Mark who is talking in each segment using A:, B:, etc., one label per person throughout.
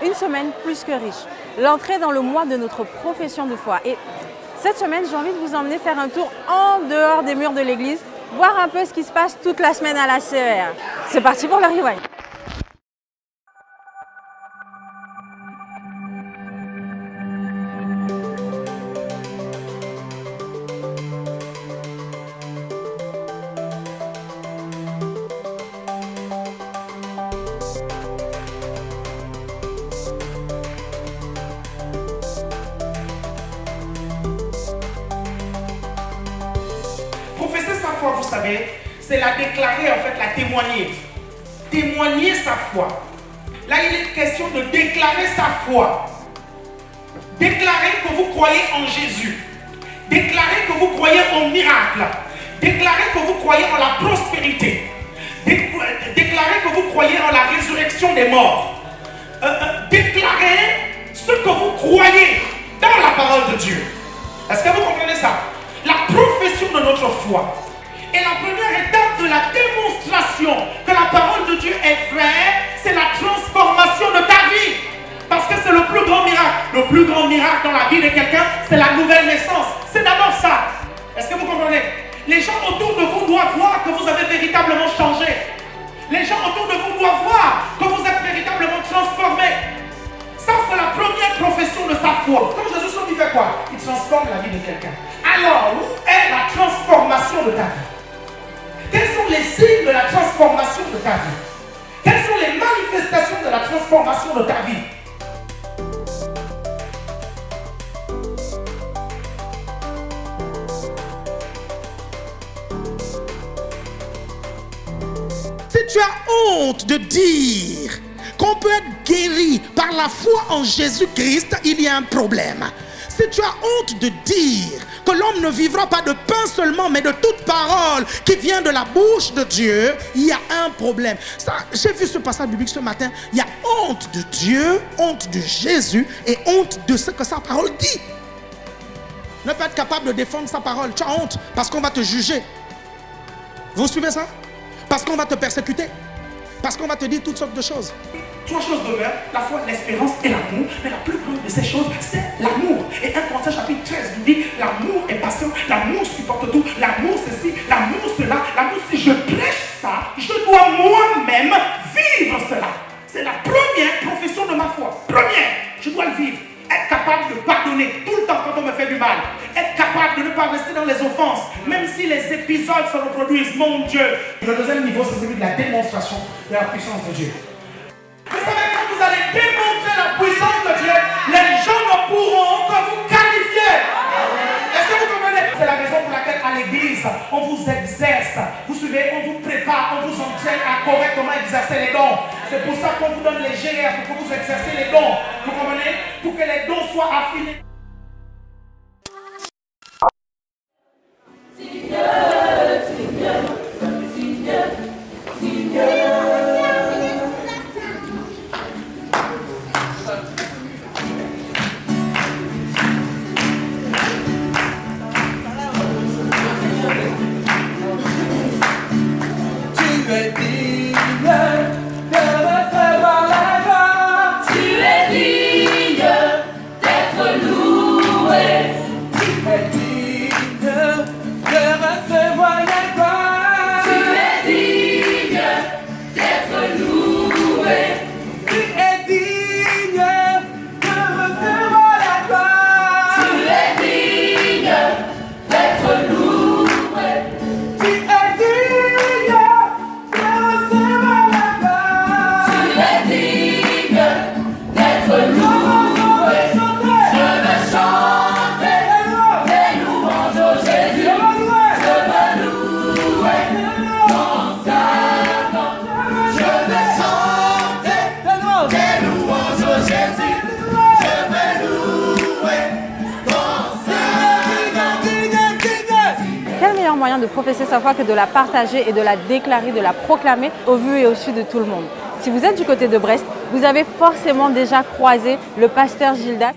A: une semaine plus que riche. L'entrée dans le mois de notre profession de foi. Et cette semaine, j'ai envie de vous emmener faire un tour en dehors des murs de l'église, voir un peu ce qui se passe toute la semaine à la CER. C'est parti pour le rewind.
B: Professer sa foi, vous savez, c'est la déclarer, en fait, la témoigner. Témoigner sa foi. Là, il est question de déclarer sa foi. Déclarer que vous croyez en Jésus. Déclarer que vous croyez au miracle. Déclarer que vous croyez en la prospérité. Déclarer que vous croyez en la résurrection des morts. Déclarer ce que vous croyez dans la parole de Dieu. Est-ce que vous comprenez ça? La profession de notre foi est la première étape de la démonstration que la parole de Dieu est vraie. C'est la transformation de ta vie. Parce que c'est le plus grand miracle. Le plus grand miracle dans la vie de quelqu'un, c'est la nouvelle naissance. C'est d'abord ça. Est-ce que vous comprenez? Les gens autour de vous doivent voir que vous avez véritablement changé. Les gens autour de vous doivent voir que vous êtes véritablement transformé. Ça, c'est la première profession de sa foi. Comme Jésus sort, il fait quoi? Il transforme la vie de quelqu'un. Alors, où est la transformation de ta vie? Quels sont les signes de la transformation de ta vie? Quelles sont les manifestations de la transformation de ta vie?
C: Si tu as honte de dire qu'on peut être guéri par la foi en Jésus-Christ, il y a un problème. Si tu as honte de dire que l'homme ne vivra pas de pain seulement, mais de toute parole qui vient de la bouche de Dieu, il y a un problème. J'ai vu ce passage biblique ce matin. Il y a honte de Dieu, honte de Jésus et honte de ce que sa parole dit. Ne pas être capable de défendre sa parole. Tu as honte parce qu'on va te juger. Vous suivez ça? Parce qu'on va te persécuter. Parce qu'on va te dire toutes sortes de choses.
B: Trois choses demeurent, la foi, l'espérance et l'amour. Mais la plus grande de ces choses, c'est l'amour. Et 1 Corinthiens chapitre 13 nous dit, l'amour est patient, l'amour supporte tout, l'amour ceci, l'amour cela, l'amour si je prêche ça, je dois moi-même vivre cela. C'est la première profession de ma foi. Première, je dois le vivre. Être capable de pardonner tout le temps quand on me fait du mal. Être capable de ne pas rester dans les offenses, même si les épisodes se reproduisent. Mon Dieu. Le deuxième niveau, c'est celui de la démonstration de la puissance de Dieu. Vous savez, quand vous allez démontrer la puissance de Dieu, les gens ne pourront que vous qualifier. Est-ce que vous comprenez? C'est la raison pour laquelle à l'église, on vous exerce. Vous suivez, on vous prépare, on vous entraîne à correctement exercer les dons. C'est pour ça qu'on vous donne les GR, pour que vous exercez les dons. Vous comprenez? Pour que les dons soient affinés.
A: Moyen de professer sa foi que de la partager et de la déclarer, de la proclamer au vu et au su de tout le monde. Si vous êtes du côté de Brest, vous avez forcément déjà croisé le pasteur Gildas.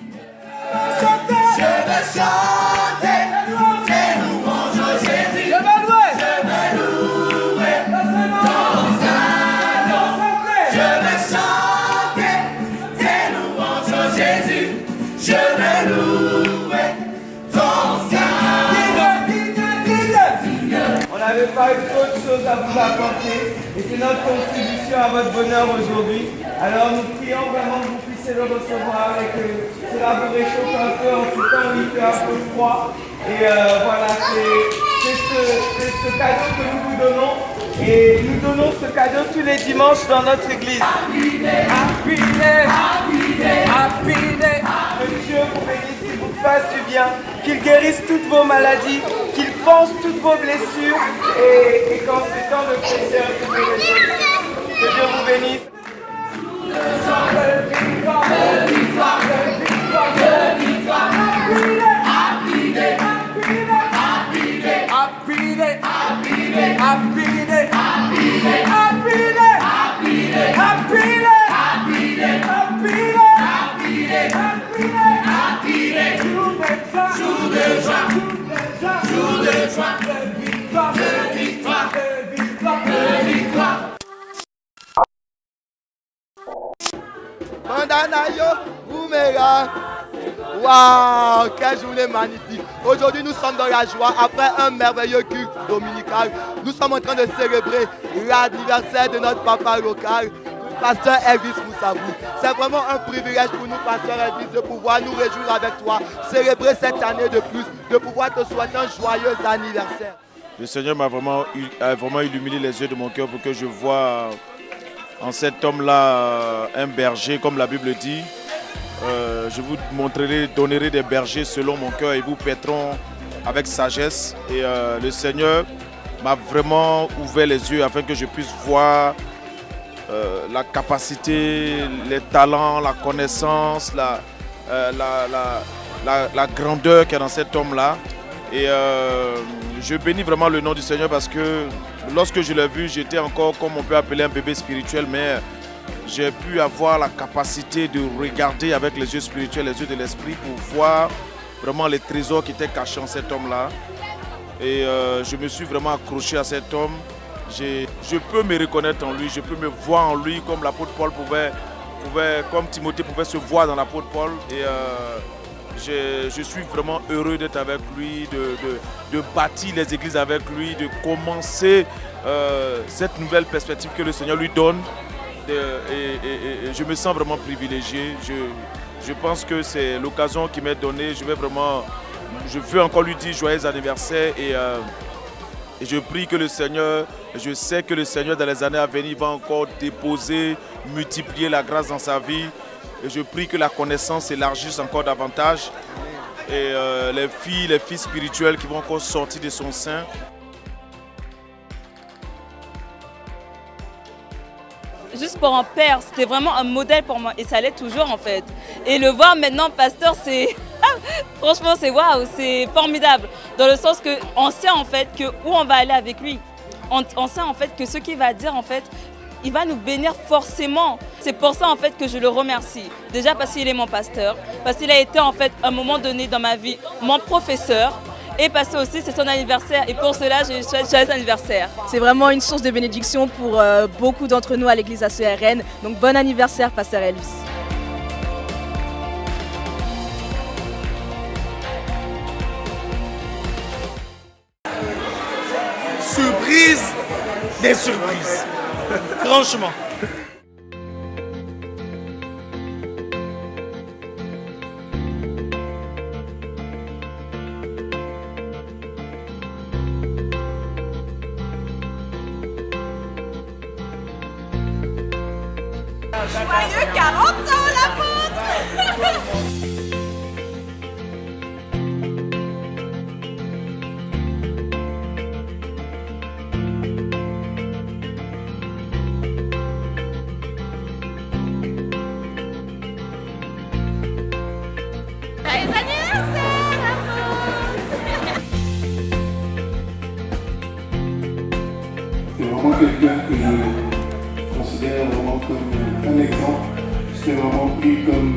D: pas trop de choses à vous apporter et c'est notre contribution à votre bonheur aujourd'hui. Alors nous prions vraiment que vous puissiez le recevoir et que cela vous réchauffe un peu en ce temps où il fait un peu froid. Et voilà, c'est ce cadeau que nous vous donnons. Et nous donnons ce cadeau tous les dimanches dans notre église. Happy day, happy day, happy day, happy day. Que Dieu vous bénisse, qu'il vous fasse du bien, qu'il guérisse toutes vos maladies, qu'il pense toutes vos blessures et qu'en ces temps de plaisir, que Dieu vous bénisse. Happy day, happy day, happy day, happy day, happy day, happy day, happy day, happy day, happy day, happy day, happy day, happy day, happy day, happy day, jour de joie, jour de joie, de victoire, de victoire, de victoire, de victoire.
E: Mandanayo, Oumega. Waouh, quelle journée magnifique. Aujourd'hui, nous sommes dans la joie. Après un merveilleux culte dominical, nous sommes en train de célébrer l'anniversaire de notre papa local, le pasteur Elvis Moussabou. C'est vraiment un privilège pour nous, pasteur Elvis, de pouvoir nous réjouir avec toi, célébrer cette année de plus, de pouvoir te souhaiter un joyeux anniversaire.
F: Le Seigneur m'a vraiment illuminé les yeux de mon cœur pour que je voie en cet homme-là un berger, comme la Bible dit. Je vous donnerai des bergers selon mon cœur et vous paîtront avec sagesse. Et le Seigneur m'a vraiment ouvert les yeux afin que je puisse voir la capacité, les talents, la connaissance, la grandeur qu'il y a dans cet homme-là. Et je bénis vraiment le nom du Seigneur parce que lorsque je l'ai vu, j'étais encore comme on peut appeler un bébé spirituel, mais j'ai pu avoir la capacité de regarder avec les yeux spirituels, les yeux de l'esprit pour voir vraiment les trésors qui étaient cachés en cet homme-là. Et je me suis vraiment accroché à cet homme. Je peux me reconnaître en lui, je peux me voir en lui comme l'apôtre Paul comme Timothée pouvait se voir dans l'apôtre Paul. Et je suis vraiment heureux d'être avec lui, de bâtir les églises avec lui, de commencer cette nouvelle perspective que le Seigneur lui donne. Et je me sens vraiment privilégié. Je pense que c'est l'occasion qui m'est donnée. Je veux encore lui dire joyeux anniversaire et je prie que le Seigneur, je sais que le Seigneur dans les années à venir va encore déposer, multiplier la grâce dans sa vie. Et je prie que la connaissance s'élargisse encore davantage. Et les filles, les fils spirituels qui vont encore sortir de son sein.
G: Juste pour un père, c'était vraiment un modèle pour moi et ça l'est toujours en fait. Et le voir maintenant pasteur, c'est franchement c'est waouh, c'est formidable. Dans le sens qu'on sait en fait que où on va aller avec lui. On sait en fait que ce qu'il va dire en fait, il va nous bénir forcément. C'est pour ça en fait que je le remercie. Déjà parce qu'il est mon pasteur, parce qu'il a été en fait à un moment donné dans ma vie mon professeur. Et parce que aussi c'est son anniversaire et pour cela je lui souhaite joyeux anniversaire.
H: C'est vraiment une source de bénédiction pour beaucoup d'entre nous à l'église ACRN. Donc bon anniversaire pasteur Elvis.
C: Surprise des surprises. Franchement.
I: Joyeux 40 ans l'apôtre. Joyeux anniversaire l'apôtre.
J: C'est vraiment quelqu'un que je considère vraiment comme un exemple. C'est vraiment pris comme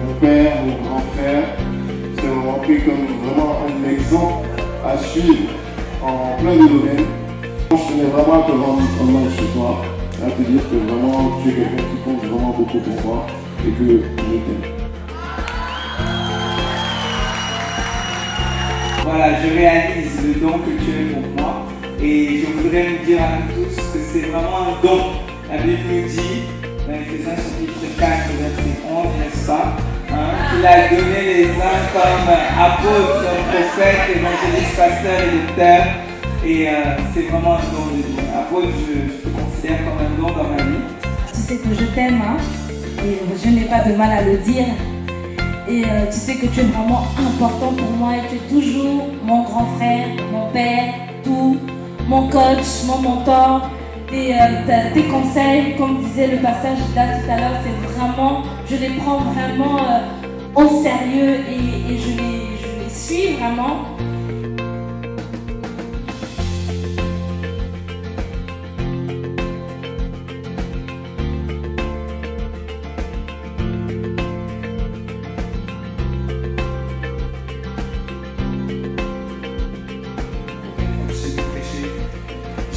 J: mon père, mon grand frère. C'est vraiment pris comme vraiment un exemple à suivre en plein de domaines. Je tenais vraiment à te rendre hommage ce soir, à te dire que vraiment tu es quelqu'un qui compte vraiment beaucoup pour moi et que je t'aime.
D: Voilà, je réalise le don que tu es pour moi Et je voudrais nous dire à nous tous que c'est vraiment un don. La Bible nous dit, dans Ephésiens chapitre 4, verset 11, n'est-ce pas, qu'il a donné les uns comme apôtres, comme prophètes, évangélistes, pasteurs et lecteurs. Et c'est vraiment un don de Dieu. Apôtre, je te considère comme un don dans ma vie.
K: Tu sais que je t'aime, hein, et je n'ai pas de mal à le dire. Et tu sais que tu es vraiment important pour moi et tu es toujours mon grand frère, mon père, tout, mon coach, mon mentor. Tes conseils, comme disait le pasteur Gilda tout à l'heure, c'est vraiment, je les prends vraiment au sérieux et je les suis vraiment.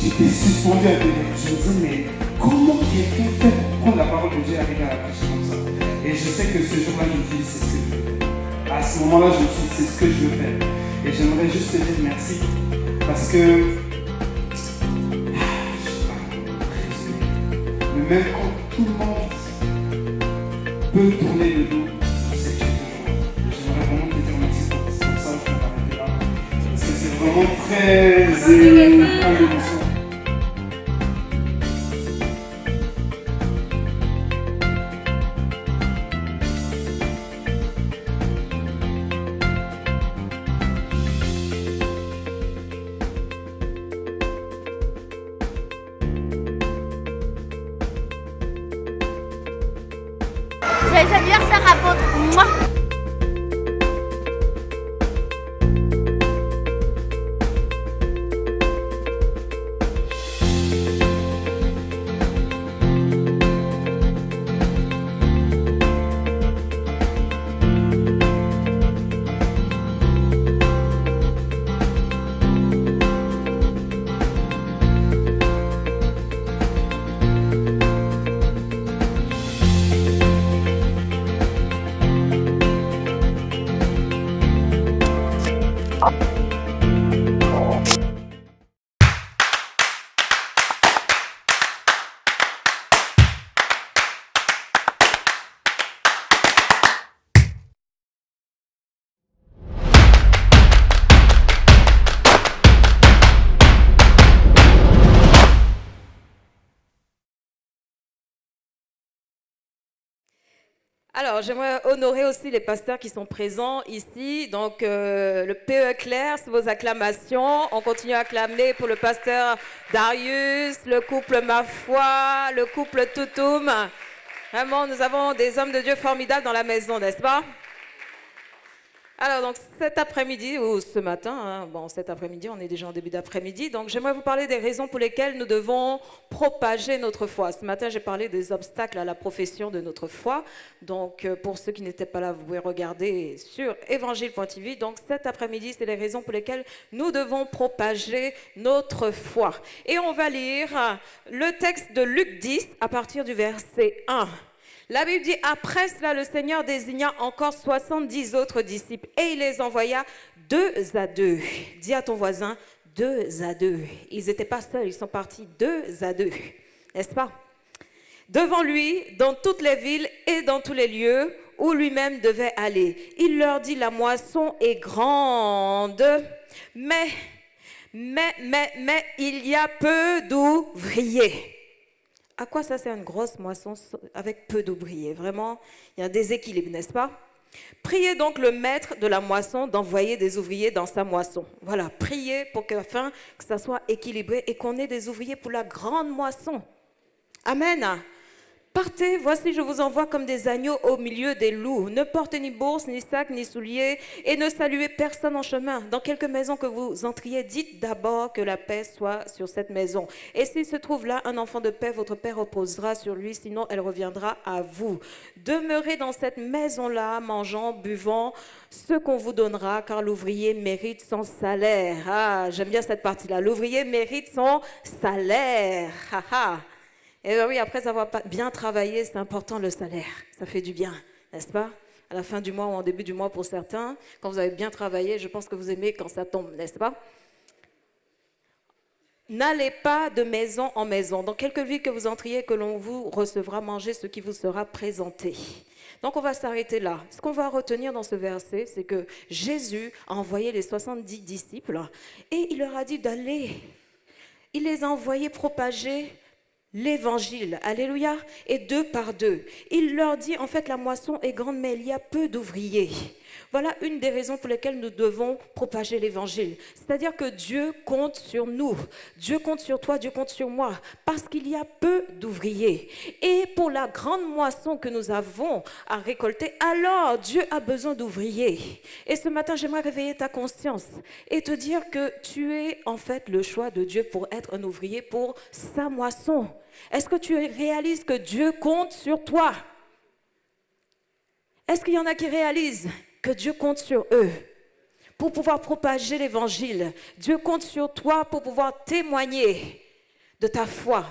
B: J'étais suspendu à terre. Je me disais, mais comment quelqu'un fait pour prendre la parole de Dieu et arriver à la prêcher comme ça? Et je sais que ce jour-là, je me dis, c'est ce que je veux faire. À ce moment-là, je me suis dit, c'est ce que je veux faire. Et j'aimerais juste te dire merci. Parce que, je sais pas comment résumer, mais même quand tout le monde peut tourner le dos, c'est que j'aimerais vraiment te dire merci pour ça. Je vais m'arrêter là. Parce que c'est vraiment très émotion.
I: Joyeux anniversaire apôtre. Mouah.
L: Alors, j'aimerais honorer aussi les pasteurs qui sont présents ici. Donc, le PE Claire, c'est vos acclamations. On continue à acclamer pour le pasteur Darius, le couple Ma Foi, le couple Toutoum. Vraiment, nous avons des hommes de Dieu formidables dans la maison, n'est-ce pas? Alors, donc, cet après-midi, ou ce matin, hein, bon, cet après-midi, on est déjà en début d'après-midi, donc j'aimerais vous parler des raisons pour lesquelles nous devons propager notre foi. Ce matin, j'ai parlé des obstacles à la profession de notre foi. Donc, pour ceux qui n'étaient pas là, vous pouvez regarder sur évangile.tv. Donc, cet après-midi, c'est les raisons pour lesquelles nous devons propager notre foi. Et on va lire le texte de Luc 10 à partir du verset 1. La Bible dit, après cela, le Seigneur désigna encore 70 autres disciples et il les envoya 2 à 2. Dis à ton voisin, 2 à 2. Ils n'étaient pas seuls, ils sont partis 2 à 2. N'est-ce pas? Devant lui, dans toutes les villes et dans tous les lieux où lui-même devait aller. Il leur dit, la moisson est grande, mais il y a peu d'ouvriers. À quoi ça sert une grosse moisson avec peu d'ouvriers? Vraiment, il y a un déséquilibre, n'est-ce pas? Priez donc le maître de la moisson d'envoyer des ouvriers dans sa moisson. Voilà, priez pour afin que ça soit équilibré et qu'on ait des ouvriers pour la grande moisson. Amen. Partez, voici je vous envoie comme des agneaux au milieu des loups. Ne portez ni bourse, ni sac, ni souliers, et ne saluez personne en chemin. Dans quelque maison que vous entriez, dites d'abord que la paix soit sur cette maison. Et s'il se trouve là un enfant de paix, votre paix reposera sur lui, sinon elle reviendra à vous. Demeurez dans cette maison-là, mangeant, buvant ce qu'on vous donnera, car l'ouvrier mérite son salaire. Ah, j'aime bien cette partie-là. L'ouvrier mérite son salaire. Ha, ha. Et oui, après avoir bien travaillé, c'est important le salaire. Ça fait du bien, n'est-ce pas? À la fin du mois ou en début du mois pour certains, quand vous avez bien travaillé, je pense que vous aimez quand ça tombe, n'est-ce pas? n'allez pas de maison en maison. Dans quelque ville que vous entriez, que l'on vous recevra manger ce qui vous sera présenté. Donc on va s'arrêter là. Ce qu'on va retenir dans ce verset, c'est que Jésus a envoyé les 70 disciples et il leur a dit d'aller. Il les a envoyés propager l'évangile. Alléluia. Et 2 par 2. Il leur dit, en fait, la moisson est grande, mais il y a peu d'ouvriers. Voilà une des raisons pour lesquelles nous devons propager l'évangile. C'est-à-dire que Dieu compte sur nous. Dieu compte sur toi, Dieu compte sur moi. Parce qu'il y a peu d'ouvriers. Et pour la grande moisson que nous avons à récolter, alors Dieu a besoin d'ouvriers. Et ce matin, j'aimerais réveiller ta conscience et te dire que tu es en fait le choix de Dieu pour être un ouvrier pour sa moisson. Est-ce que tu réalises que Dieu compte sur toi? Est-ce qu'il y en a qui réalisent que Dieu compte sur eux pour pouvoir propager l'évangile? Dieu compte sur toi pour pouvoir témoigner de ta foi.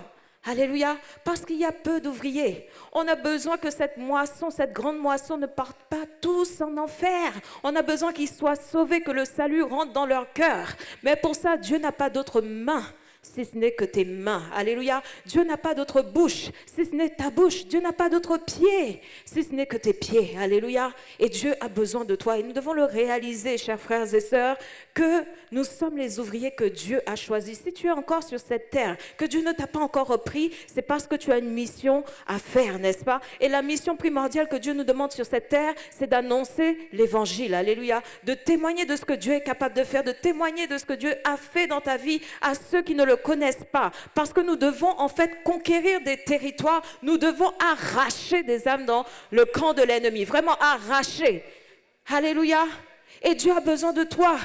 L: Alléluia. Parce qu'il y a peu d'ouvriers. On a besoin que cette moisson, cette grande moisson ne parte pas tous en enfer. On a besoin qu'ils soient sauvés, que le salut rentre dans leur cœur. Mais pour ça, Dieu n'a pas d'autre main si ce n'est que tes mains. Alléluia. Dieu n'a pas d'autre bouche si ce n'est ta bouche. Dieu n'a pas d'autre pied si ce n'est que tes pieds. Alléluia. Et Dieu a besoin de toi. Et nous devons le réaliser, chers frères et sœurs, que nous sommes les ouvriers que Dieu a choisis. Si tu es encore sur cette terre, que Dieu ne t'a pas encore repris, c'est parce que tu as une mission à faire, n'est-ce pas? Et la mission primordiale que Dieu nous demande sur cette terre, c'est d'annoncer l'évangile. Alléluia. De témoigner de ce que Dieu est capable de faire, de témoigner de ce que Dieu a fait dans ta vie à ceux qui ne le connaissent pas. Parce que nous devons en fait conquérir des territoires. Nous devons arracher des âmes dans le camp de l'ennemi. Vraiment arracher. Alléluia. Et Dieu a besoin de toi.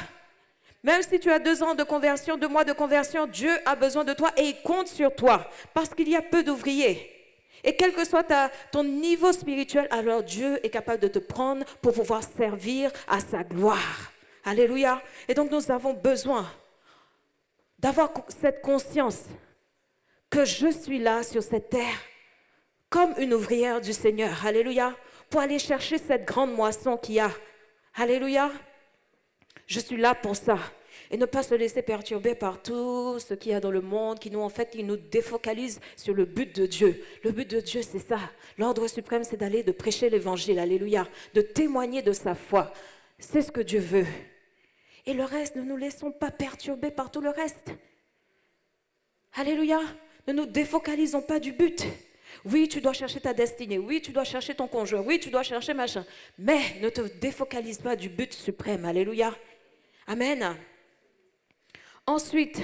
L: Même si tu as 2 ans de conversion, 2 mois de conversion, Dieu a besoin de toi et il compte sur toi. Parce qu'il y a peu d'ouvriers. Et quel que soit ton niveau spirituel, alors Dieu est capable de te prendre pour pouvoir servir à sa gloire. Alléluia. Et donc nous avons besoin d'avoir cette conscience que je suis là sur cette terre comme une ouvrière du Seigneur. Alléluia. Pour aller chercher cette grande moisson qu'il y a. Alléluia. Je suis là pour ça. Et ne pas se laisser perturber par tout ce qu'il y a dans le monde qui nous défocalise sur le but de Dieu. Le but de Dieu, c'est ça. L'ordre suprême, c'est d'aller, de prêcher l'évangile. Alléluia. De témoigner de sa foi. C'est ce que Dieu veut. Et le reste, ne nous laissons pas perturber par tout le reste. Alléluia. Ne nous défocalisons pas du but. Oui, tu dois chercher ta destinée. Oui, tu dois chercher ton conjoint. Oui, tu dois chercher machin. Mais ne te défocalise pas du but suprême. Alléluia. Amen. Ensuite,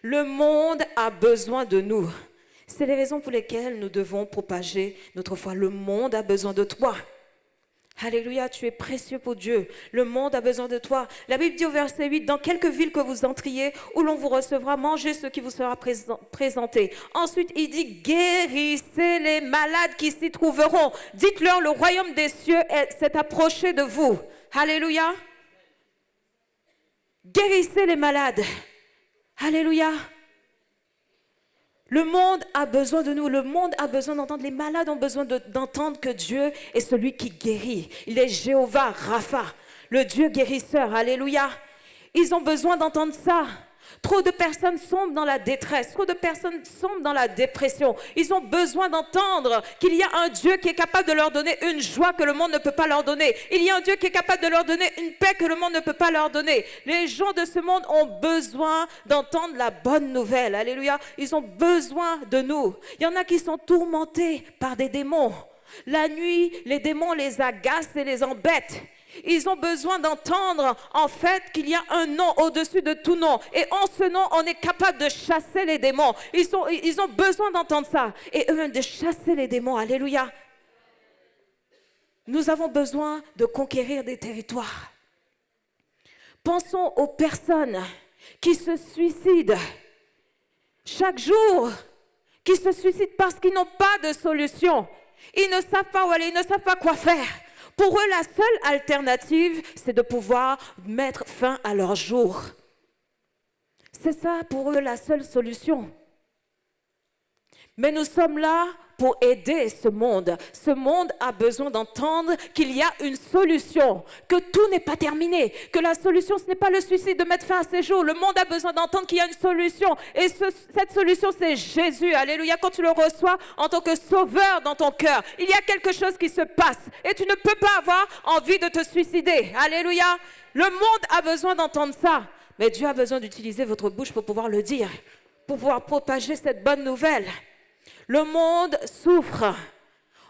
L: le monde a besoin de nous. C'est les raisons pour lesquelles nous devons propager notre foi. Le monde a besoin de toi. Alléluia, tu es précieux pour Dieu. Le monde a besoin de toi. La Bible dit au verset 8, dans quelque ville que vous entriez, où l'on vous recevra, mangez ce qui vous sera présenté. Ensuite, il dit, guérissez les malades qui s'y trouveront. Dites-leur, le royaume des cieux s'est approché de vous. Alléluia. Guérissez les malades. Alléluia. Le monde a besoin de nous. Le monde a besoin d'entendre. Les malades ont besoin d'entendre que Dieu est celui qui guérit. Il est Jéhovah Rapha, le Dieu guérisseur. Alléluia. Ils ont besoin d'entendre ça. Trop de personnes sombrent dans la détresse. Trop de personnes sombrent dans la dépression. Ils ont besoin d'entendre qu'il y a un Dieu qui est capable de leur donner une joie que le monde ne peut pas leur donner. Il y a un Dieu qui est capable de leur donner une paix que le monde ne peut pas leur donner. Les gens de ce monde ont besoin d'entendre la bonne nouvelle. Alléluia. Ils ont besoin de nous. Il y en a qui sont tourmentés par des démons. La nuit, les démons les agacent et les embêtent. Ils ont besoin d'entendre en fait qu'il y a un nom au-dessus de tout nom. Et en ce nom, on est capable de chasser les démons. Ils ont besoin d'entendre ça. Et eux-mêmes de chasser les démons. Alléluia. Nous avons besoin de conquérir des territoires. Pensons aux personnes qui se suicident chaque jour. Qui se suicident parce qu'ils n'ont pas de solution. Ils ne savent pas où aller, ils ne savent pas quoi faire. Pour eux, la seule alternative, c'est de pouvoir mettre fin à leur jour. C'est ça pour eux la seule solution. Mais nous sommes là pour aider ce monde. Ce monde a besoin d'entendre qu'il y a une solution, que tout n'est pas terminé, que la solution, ce n'est pas le suicide de mettre fin à ses jours. Le monde a besoin d'entendre qu'il y a une solution. Et cette solution, c'est Jésus. Alléluia. Quand tu le reçois en tant que sauveur dans ton cœur, il y a quelque chose qui se passe. Et tu ne peux pas avoir envie de te suicider. Alléluia. Le monde a besoin d'entendre ça. Mais Dieu a besoin d'utiliser votre bouche pour pouvoir le dire, pour pouvoir propager cette bonne nouvelle. Le monde souffre.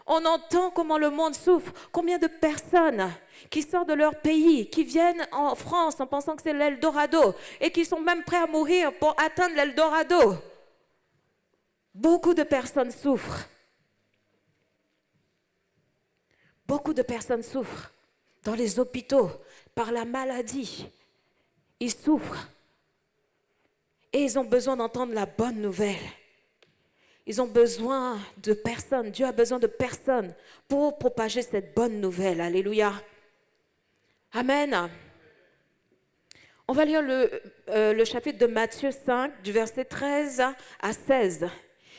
L: On entend comment le monde souffre. Combien de personnes qui sortent de leur pays, qui viennent en France en pensant que c'est l'Eldorado et qui sont même prêts à mourir pour atteindre l'Eldorado. Beaucoup de personnes souffrent. Beaucoup de personnes souffrent dans les hôpitaux par la maladie. Ils souffrent. Et ils ont besoin d'entendre la bonne nouvelle. Ils ont besoin de personnes. Dieu a besoin de personnes pour propager cette bonne nouvelle. Alléluia. Amen. On va lire le chapitre de Matthieu 5, du verset 13 à 16,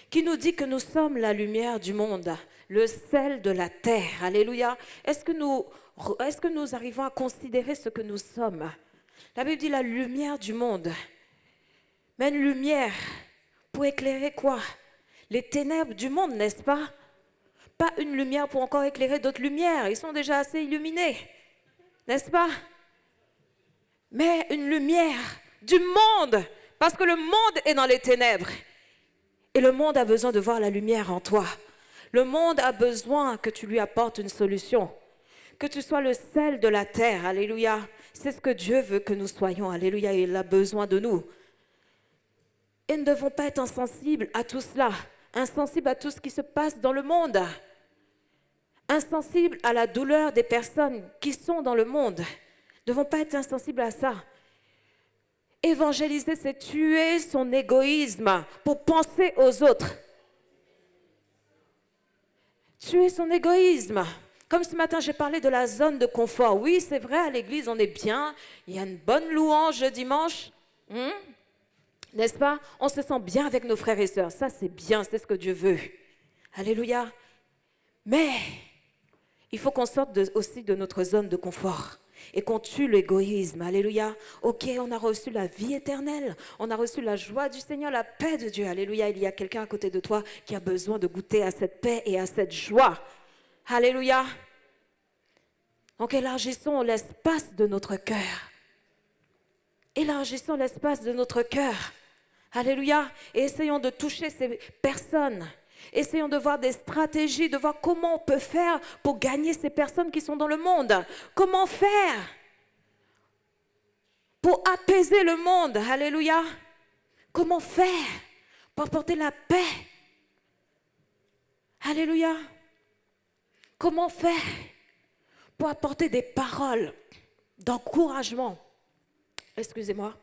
L: qui nous dit que nous sommes la lumière du monde, le sel de la terre. Alléluia. Est-ce que nous arrivons à considérer ce que nous sommes? La Bible dit la lumière du monde. Mais une lumière pour éclairer quoi? Les ténèbres du monde, n'est-ce pas? Pas une lumière pour encore éclairer d'autres lumières. Ils sont déjà assez illuminés, n'est-ce pas? Mais une lumière du monde, parce que le monde est dans les ténèbres. Et le monde a besoin de voir la lumière en toi. Le monde a besoin que tu lui apportes une solution. Que tu sois le sel de la terre. Alléluia. C'est ce que Dieu veut que nous soyons. Alléluia. Il a besoin de nous. Et nous ne devons pas être insensibles à tout cela. Insensibles à tout ce qui se passe dans le monde. Insensibles à la douleur des personnes qui sont dans le monde. Nous ne devons pas être insensibles à ça. Évangéliser, c'est tuer son égoïsme pour penser aux autres. Tuer son égoïsme. Comme ce matin, j'ai parlé de la zone de confort. Oui, c'est vrai, à l'église, on est bien. Il y a une bonne louange le dimanche. N'est-ce pas? On se sent bien avec nos frères et sœurs. Ça, c'est bien, c'est ce que Dieu veut. Alléluia. Mais il faut qu'on sorte aussi de notre zone de confort et qu'on tue l'égoïsme. Alléluia. Ok, on a reçu la vie éternelle. On a reçu la joie du Seigneur, la paix de Dieu. Alléluia. Il y a quelqu'un à côté de toi qui a besoin de goûter à cette paix et à cette joie. Alléluia. Donc élargissons l'espace de notre cœur. Élargissons l'espace de notre cœur. Alléluia. Et essayons de toucher ces personnes. Essayons de voir des stratégies, de voir comment on peut faire pour gagner ces personnes qui sont dans le monde. Comment faire pour apaiser le monde. Alléluia. Comment faire pour apporter la paix. Alléluia. Comment faire pour apporter des paroles d'encouragement. Excusez-moi.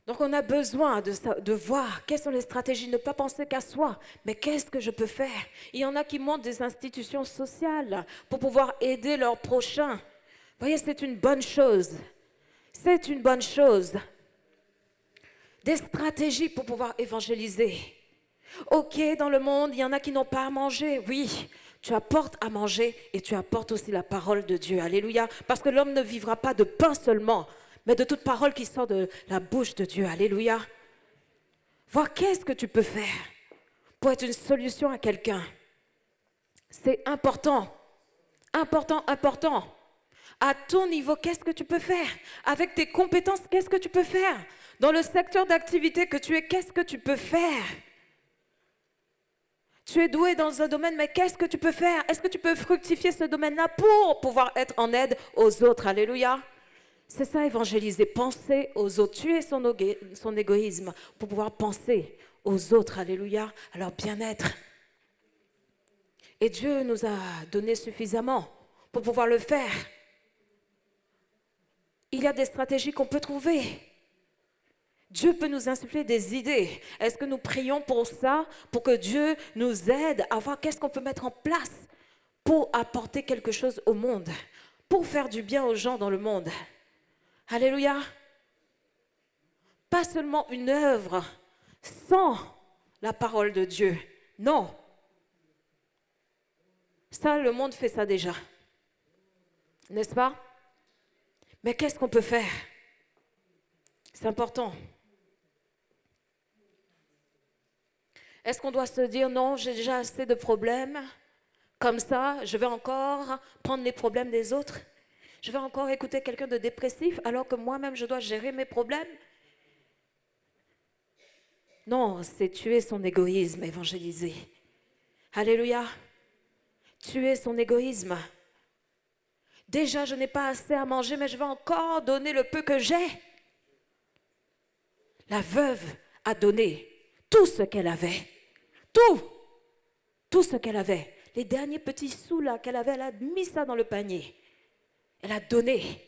L: Donc on a besoin de voir quelles sont les stratégies, ne pas penser qu'à soi, mais qu'est-ce que je peux faire? Il y en a qui montent des institutions sociales pour pouvoir aider leurs prochains. Vous voyez, c'est une bonne chose. C'est une bonne chose. Des stratégies pour pouvoir évangéliser. Ok, dans le monde, il y en a qui n'ont pas à manger. Oui, tu apportes à manger et tu apportes aussi la parole de Dieu. Alléluia. Parce que l'homme ne vivra pas de pain seulement, mais de toute parole qui sort de la bouche de Dieu. Alléluia. Voir qu'est-ce que tu peux faire pour être une solution à quelqu'un. C'est important. Important, important. À ton niveau, qu'est-ce que tu peux faire? Avec tes compétences, qu'est-ce que tu peux faire? Dans le secteur d'activité que tu es, qu'est-ce que tu peux faire? Tu es doué dans un domaine, mais qu'est-ce que tu peux faire? Est-ce que tu peux fructifier ce domaine-là pour pouvoir être en aide aux autres? Alléluia. C'est ça, évangéliser, penser aux autres, tuer son égoïsme pour pouvoir penser aux autres. Alléluia, à leur bien-être. Et Dieu nous a donné suffisamment pour pouvoir le faire. Il y a des stratégies qu'on peut trouver. Dieu peut nous insuffler des idées. Est-ce que nous prions pour ça, pour que Dieu nous aide à voir qu'est-ce qu'on peut mettre en place pour apporter quelque chose au monde, pour faire du bien aux gens dans le monde? Alléluia. Pas seulement une œuvre sans la parole de Dieu. Non. Ça, le monde fait ça déjà. N'est-ce pas? Mais qu'est-ce qu'on peut faire? C'est important. Est-ce qu'on doit se dire non, j'ai déjà assez de problèmes? Comme ça, je vais encore prendre les problèmes des autres? Je vais encore écouter quelqu'un de dépressif alors que moi-même je dois gérer mes problèmes? Non, c'est tuer son égoïsme, évangéliser. Alléluia. Tuer son égoïsme. Déjà, je n'ai pas assez à manger, mais je vais encore donner le peu que j'ai. La veuve a donné tout ce qu'elle avait. Tout ce qu'elle avait. Les derniers petits sous là qu'elle avait, elle a mis ça dans le panier. Elle a donné.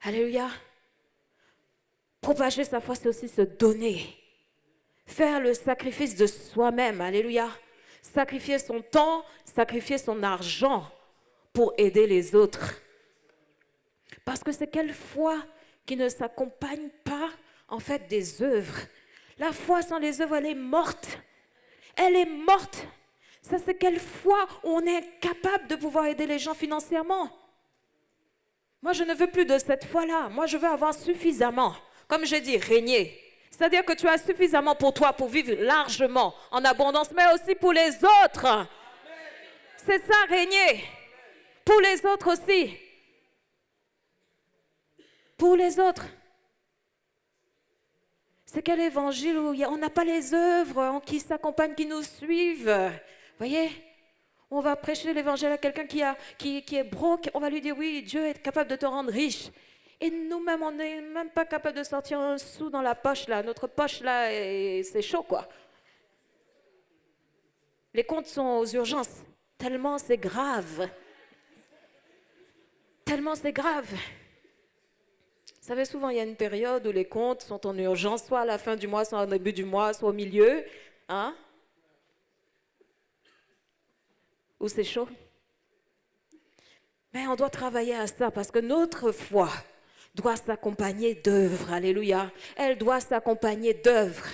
L: Alléluia. Propager sa foi, c'est aussi se donner. Faire le sacrifice de soi-même. Alléluia. Sacrifier son temps, sacrifier son argent pour aider les autres. Parce que c'est quelle foi qui ne s'accompagne pas, en fait, des œuvres. La foi sans les œuvres, elle est morte. Elle est morte. Ça, c'est quelle foi où on est incapable de pouvoir aider les gens financièrement. Moi, je ne veux plus de cette foi-là. Moi, je veux avoir suffisamment. Comme j'ai dit, régner. C'est-à-dire que tu as suffisamment pour toi pour vivre largement, en abondance, mais aussi pour les autres. C'est ça, régner. Pour les autres aussi. Pour les autres. C'est quel évangile où on n'a pas les œuvres qui s'accompagnent, qui nous suivent. Voyez? On va prêcher l'évangile à quelqu'un qui est broke. On va lui dire, oui, Dieu est capable de te rendre riche. Et nous-mêmes, on n'est même pas capable de sortir un sou dans la poche, là. Notre poche, là, c'est chaud, quoi. Les comptes sont aux urgences. Tellement c'est grave. Tellement c'est grave. Vous savez, souvent, il y a une période où les comptes sont en urgence, soit à la fin du mois, soit au début du mois, soit au milieu. Hein? Où c'est chaud. Mais on doit travailler à ça parce que notre foi doit s'accompagner d'œuvres. Alléluia. Elle doit s'accompagner d'œuvres.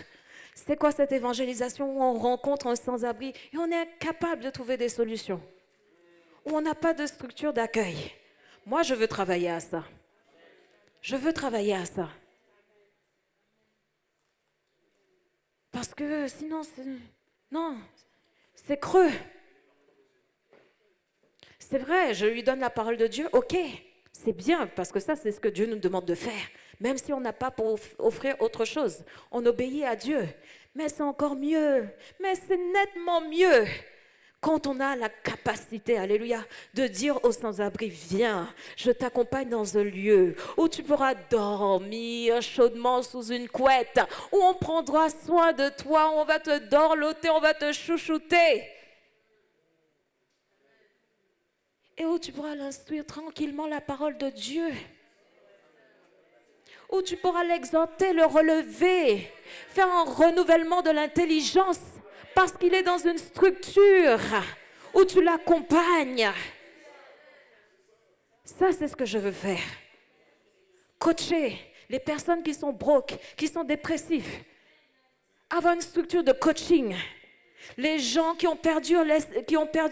L: C'est quoi cette évangélisation où on rencontre un sans-abri et on est incapable de trouver des solutions? Où on n'a pas de structure d'accueil. Moi, je veux travailler à ça. Je veux travailler à ça. Parce que sinon, c'est creux. C'est vrai, je lui donne la parole de Dieu, ok, c'est bien, parce que ça, c'est ce que Dieu nous demande de faire. Même si on n'a pas pour offrir autre chose, on obéit à Dieu. Mais c'est encore mieux, mais c'est nettement mieux quand on a la capacité, alléluia, de dire aux sans-abri, viens, je t'accompagne dans un lieu où tu pourras dormir chaudement sous une couette, où on prendra soin de toi, on va te dorloter, on va te chouchouter. Et où tu pourras l'instruire tranquillement la parole de Dieu. Où tu pourras l'exhorter, le relever, faire un renouvellement de l'intelligence. Parce qu'il est dans une structure où tu l'accompagnes. Ça, c'est ce que je veux faire. Coacher les personnes qui sont broke, qui sont dépressifs. Avoir une structure de coaching. Les gens qui ont perdu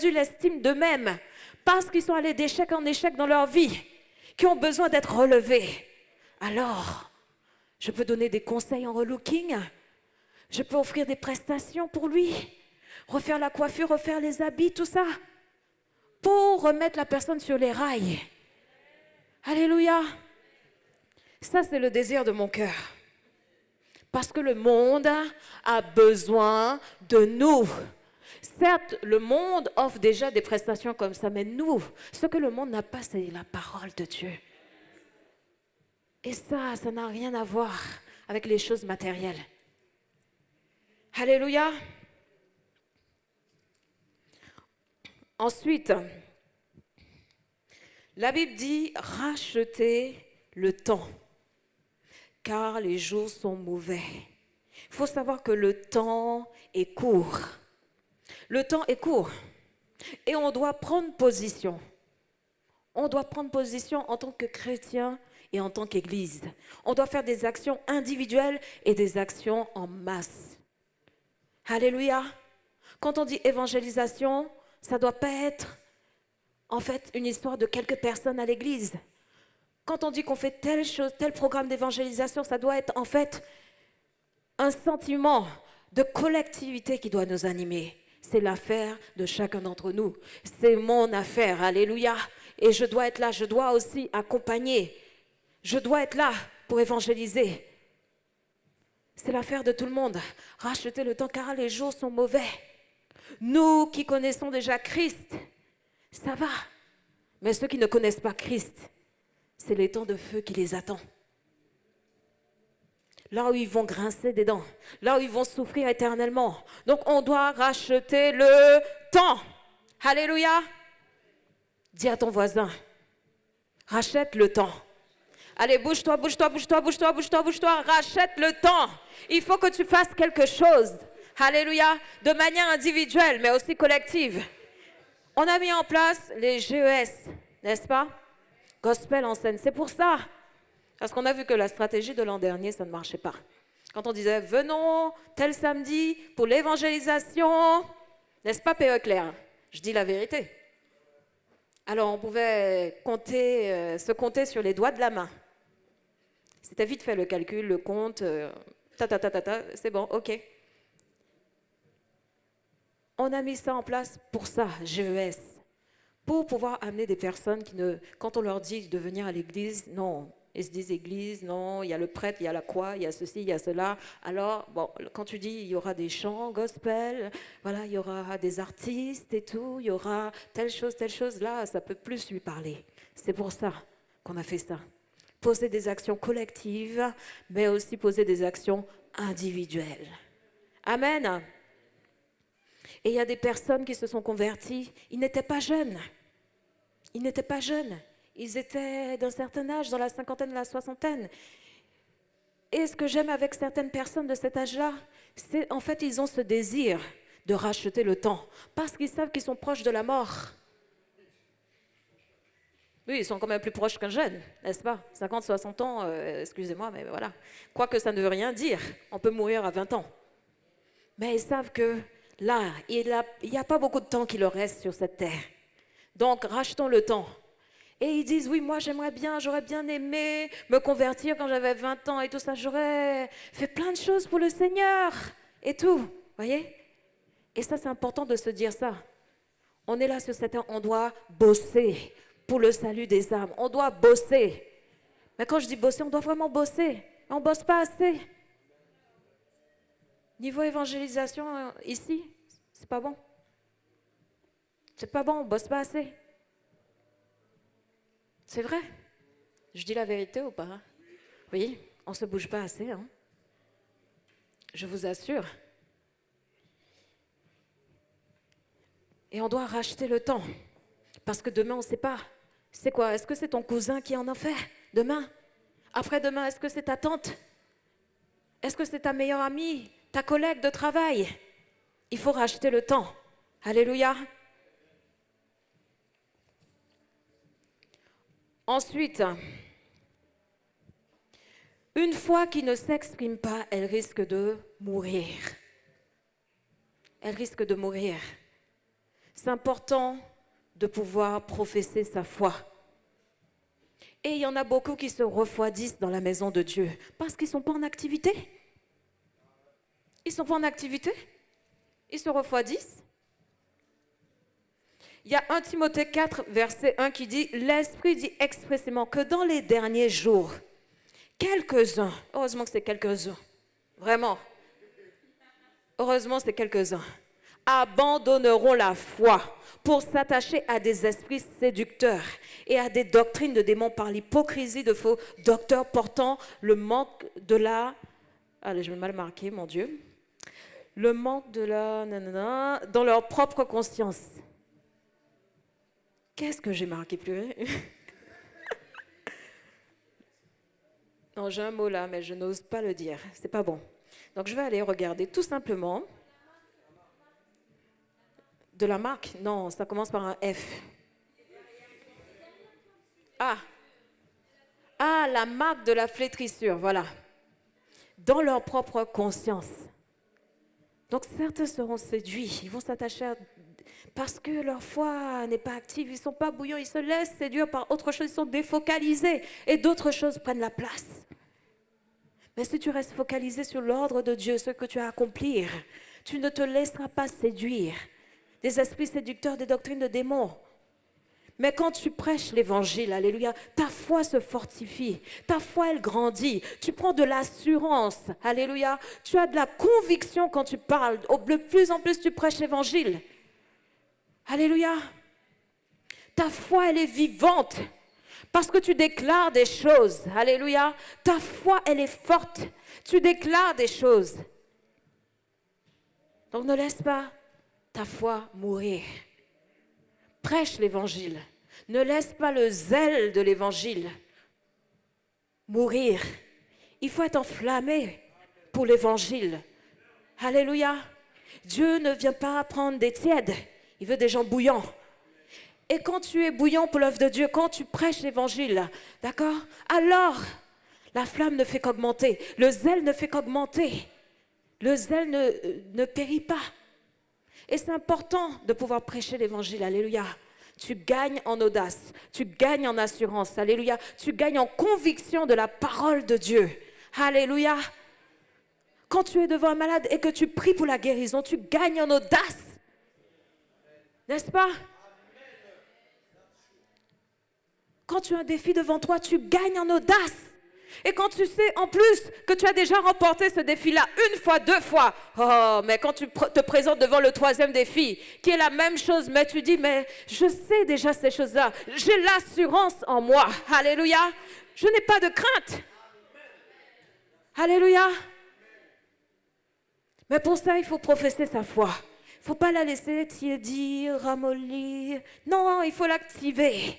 L: l'estime d'eux-mêmes parce qu'ils sont allés d'échec en échec dans leur vie, qui ont besoin d'être relevés. Alors, je peux donner des conseils en relooking. Je peux offrir des prestations pour lui, refaire la coiffure, refaire les habits, tout ça, pour remettre la personne sur les rails. Alléluia. Ça, c'est le désir de mon cœur. Parce que le monde a besoin de nous. Certes, le monde offre déjà des prestations comme ça, mais nous, ce que le monde n'a pas, c'est la parole de Dieu. Et ça n'a rien à voir avec les choses matérielles. Alléluia. Ensuite, la Bible dit rachetez le temps, car les jours sont mauvais. Il faut savoir que le temps est court. Le temps est court et on doit prendre position. On doit prendre position en tant que chrétien et en tant qu'Église. On doit faire des actions individuelles et des actions en masse. Alléluia. Quand on dit évangélisation, ça ne doit pas être en fait une histoire de quelques personnes à l'église. Quand on dit qu'on fait telle chose, tel programme d'évangélisation, ça doit être en fait un sentiment de collectivité qui doit nous animer. C'est l'affaire de chacun d'entre nous. C'est mon affaire, alléluia. Et je dois être là, je dois aussi accompagner. Je dois être là pour évangéliser. C'est l'affaire de tout le monde. Rachetez le temps car les jours sont mauvais. Nous qui connaissons déjà Christ, ça va. Mais ceux qui ne connaissent pas Christ, c'est les temps de feu qui les attend. Là où ils vont grincer des dents, là où ils vont souffrir éternellement. Donc on doit racheter le temps. Alléluia. Dis à ton voisin, rachète le temps. Allez, bouge-toi, bouge-toi, bouge-toi, bouge-toi, bouge-toi, bouge-toi, rachète le temps. Il faut que tu fasses quelque chose. Alléluia. De manière individuelle, mais aussi collective. On a mis en place les GES, n'est-ce pas? Gospel en scène. C'est pour ça. Parce qu'on a vu que la stratégie de l'an dernier, ça ne marchait pas. Quand on disait, venons tel samedi pour l'évangélisation, n'est-ce pas, P.E. Claire? Je dis la vérité. Alors, on pouvait se compter sur les doigts de la main. C'était vite fait le calcul, le compte, c'est bon, ok. On a mis ça en place pour ça, GES, pour pouvoir amener des personnes qui ne, quand on leur dit de venir à l'église, non, ils se disent église, non, il y a le prêtre, il y a la croix, il y a ceci, il y a cela. Alors, bon, quand tu dis il y aura des chants, gospel, voilà, il y aura des artistes et tout, il y aura telle chose, là, ça peut plus lui parler. C'est pour ça qu'on a fait ça. Poser des actions collectives, mais aussi poser des actions individuelles. Amen. Et il y a des personnes qui se sont converties, ils n'étaient pas jeunes. Ils n'étaient pas jeunes. Ils étaient d'un certain âge, dans la cinquantaine, la soixantaine. Et ce que j'aime avec certaines personnes de cet âge-là, c'est en fait, ils ont ce désir de racheter le temps, parce qu'ils savent qu'ils sont proches de la mort. Oui, ils sont quand même plus proches qu'un jeune, n'est-ce pas? 50, 60 ans, excusez-moi, mais voilà. Quoique ça ne veut rien dire, on peut mourir à 20 ans. Mais ils savent que là, il n'y a pas beaucoup de temps qui leur reste sur cette terre. Donc, rachetons le temps. Et ils disent, oui, moi j'aimerais bien, j'aurais bien aimé me convertir quand j'avais 20 ans et tout ça. J'aurais fait plein de choses pour le Seigneur et tout, voyez? Et ça, c'est important de se dire ça. On est là sur cette terre, on doit bosser pour le salut des âmes. On doit bosser. Mais quand je dis bosser, on doit vraiment bosser. On ne bosse pas assez. Niveau évangélisation, ici, c'est pas bon. C'est pas bon, on ne bosse pas assez. C'est vrai. Je dis la vérité ou pas? Oui, on ne se bouge pas assez. Hein. Je vous assure. Et on doit racheter le temps. Parce que demain, on ne sait pas. C'est quoi? Est-ce que c'est ton cousin qui est en enfer demain? Après-demain, est-ce que c'est ta tante? Est-ce que c'est ta meilleure amie? Ta collègue de travail? Il faut racheter le temps. Alléluia. Ensuite, une foi qui ne s'exprime pas, elle risque de mourir. Elle risque de mourir. C'est important de pouvoir professer sa foi. Et il y en a beaucoup qui se refroidissent dans la maison de Dieu parce qu'ils ne sont pas en activité. Ils ne sont pas en activité. Ils se refroidissent. Il y a 1 Timothée 4, verset 1 qui dit « L'Esprit dit expressément que dans les derniers jours, quelques-uns, heureusement que c'est quelques-uns, vraiment, heureusement c'est quelques-uns, abandonneront la foi pour s'attacher à des esprits séducteurs et à des doctrines de démons par l'hypocrisie de faux docteurs portant le manque de la... Allez, je vais mal marquer, mon Dieu. Le manque de la... nanana, dans leur propre conscience. Qu'est-ce que j'ai marqué plus? Non, j'ai un mot là, mais je n'ose pas le dire. C'est pas bon. Donc, je vais aller regarder tout simplement. De la marque? Non, ça commence par un F. Ah, la marque de la flétrissure, voilà. Dans leur propre conscience. Donc certains seront séduits, ils vont s'attacher à... Parce que leur foi n'est pas active, ils ne sont pas bouillants, ils se laissent séduire par autre chose, ils sont défocalisés et d'autres choses prennent la place. Mais si tu restes focalisé sur l'ordre de Dieu, ce que tu as à accomplir, tu ne te laisseras pas séduire des esprits séducteurs, des doctrines de démons. Mais quand tu prêches l'évangile, alléluia, ta foi se fortifie, ta foi elle grandit, tu prends de l'assurance, alléluia, tu as de la conviction quand tu parles, de plus en plus tu prêches l'évangile. Alléluia. Ta foi elle est vivante parce que tu déclares des choses, alléluia. Ta foi elle est forte, tu déclares des choses. Donc ne laisse pas ta foi mourir. Prêche l'évangile. Ne laisse pas le zèle de l'évangile mourir. Il faut être enflammé pour l'évangile. Alléluia. Dieu ne vient pas prendre des tièdes. Il veut des gens bouillants. Et quand tu es bouillant pour l'œuvre de Dieu, quand tu prêches l'évangile, d'accord? Alors, la flamme ne fait qu'augmenter. Le zèle ne fait qu'augmenter. Le zèle ne périt pas. Et c'est important de pouvoir prêcher l'évangile, alléluia. Tu gagnes en audace, tu gagnes en assurance, alléluia. Tu gagnes en conviction de la parole de Dieu, alléluia. Quand tu es devant un malade et que tu pries pour la guérison, tu gagnes en audace, n'est-ce pas? Quand tu as un défi devant toi, tu gagnes en audace. Et quand tu sais en plus que tu as déjà remporté ce défi-là une fois, deux fois, oh, mais quand tu te présentes devant le troisième défi, qui est la même chose, mais tu dis, mais je sais déjà ces choses-là, j'ai l'assurance en moi, alléluia, je n'ai pas de crainte, alléluia. Mais pour ça, il faut professer sa foi. Il ne faut pas la laisser tiédir, ramollir, non, il faut l'activer,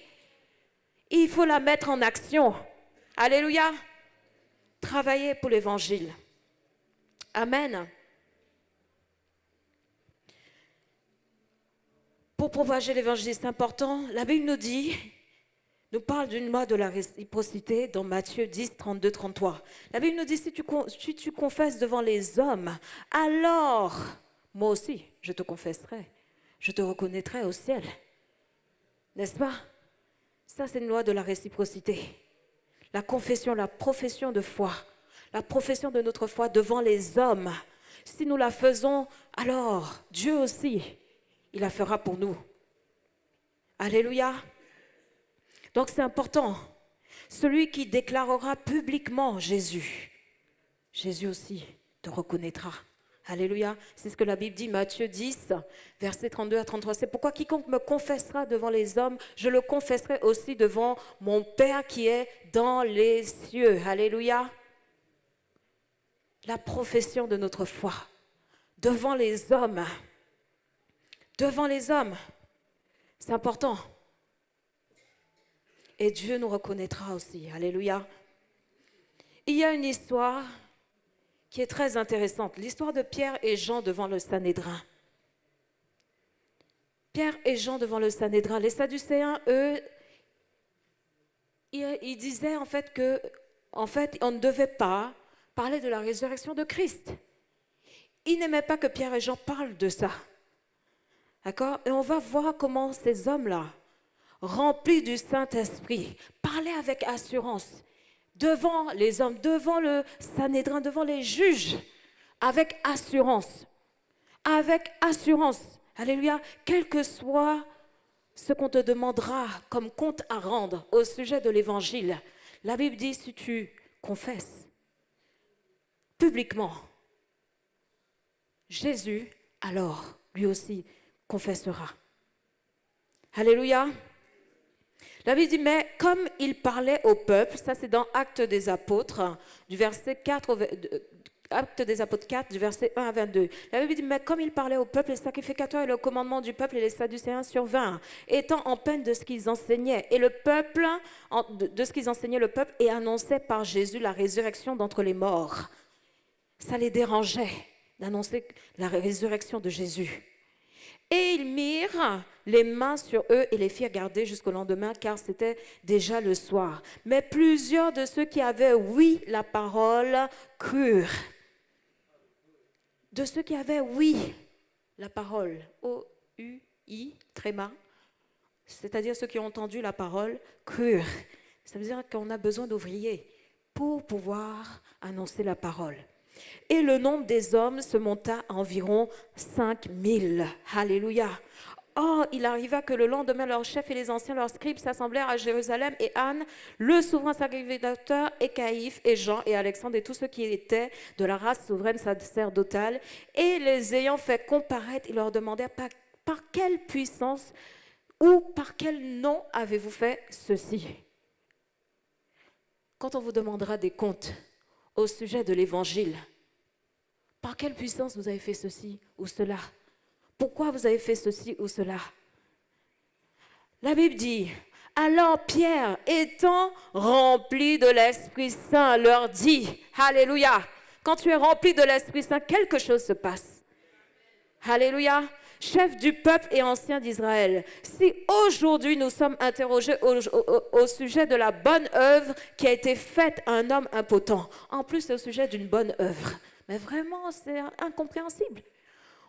L: il faut la mettre en action. Alléluia. Travaillez pour l'évangile. Amen. Pour propager l'évangile, c'est important. La Bible nous parle d'une loi de la réciprocité dans Matthieu 10, 32, 33. La Bible nous dit, si tu confesses devant les hommes, alors moi aussi, je te confesserai. Je te reconnaîtrai au ciel. N'est-ce pas? Ça, c'est une loi de la réciprocité. La confession, la profession de foi, la profession de notre foi devant les hommes. Si nous la faisons, alors Dieu aussi, il la fera pour nous. Alléluia. Donc c'est important. Celui qui déclarera publiquement Jésus, Jésus aussi te reconnaîtra. Alléluia. C'est ce que la Bible dit, Matthieu 10, versets 32 à 33. C'est pourquoi quiconque me confessera devant les hommes, je le confesserai aussi devant mon Père qui est dans les cieux. Alléluia. La profession de notre foi devant les hommes. Devant les hommes. C'est important. Et Dieu nous reconnaîtra aussi. Alléluia. Il y a une histoire qui est très intéressante. L'histoire de Pierre et Jean devant le Sanhédrin. Pierre et Jean devant le Sanhédrin. Les Sadducéens, eux, ils disaient en fait on ne devait pas parler de la résurrection de Christ. Ils n'aimaient pas que Pierre et Jean parlent de ça. D'accord? Et on va voir comment ces hommes-là, remplis du Saint-Esprit, parlaient avec assurance devant les hommes, devant le Sanhédrin, devant les juges, avec assurance. Avec assurance. Alléluia. Quel que soit ce qu'on te demandera comme compte à rendre au sujet de l'évangile, la Bible dit, si tu confesses publiquement Jésus, alors lui aussi confessera. Alléluia. La Bible dit, mais comme il parlait au peuple, ça c'est dans Actes des Apôtres, du verset 4, Actes des Apôtres 4, du verset 1 à 22. La Bible dit, mais comme il parlait au peuple, les sacrificateurs et le commandement du peuple et les Sadducéens survinrent, étant en peine de ce qu'ils enseignaient. Et le peuple, de ce qu'ils enseignaient le peuple, et annonçaient par Jésus la résurrection d'entre les morts. Ça les dérangeait d'annoncer la résurrection de Jésus. Et ils mirent les mains sur eux et les firent garder jusqu'au lendemain, car c'était déjà le soir. Mais plusieurs de ceux qui avaient ouï la parole crurent. De ceux qui avaient ouï la parole, O-U-I, tréma, c'est-à-dire ceux qui ont entendu la parole, crurent. Ça veut dire qu'on a besoin d'ouvriers pour pouvoir annoncer la parole. Et le nombre des hommes se monta à environ 5000. Alléluia. Or, il arriva que le lendemain, leurs chefs et les anciens, leurs scribes, s'assemblèrent à Jérusalem, et Anne, le souverain sacrificateur, et Caïphe, et Jean, et Alexandre, et tous ceux qui étaient de la race souveraine sacerdotale, et les ayant fait comparaître, ils leur demandèrent par quelle puissance ou par quel nom avez-vous fait ceci? Quand on vous demandera des comptes au sujet de l'évangile, par quelle puissance vous avez fait ceci ou cela? Pourquoi vous avez fait ceci ou cela? La Bible dit, alors Pierre, étant rempli de l'Esprit Saint, leur dit, Alléluia, quand tu es rempli de l'Esprit Saint, quelque chose se passe. Alléluia. Chef du peuple et ancien d'Israël, si aujourd'hui nous sommes interrogés au sujet de la bonne œuvre qui a été faite à un homme impotent, en plus c'est au sujet d'une bonne œuvre, mais vraiment c'est incompréhensible.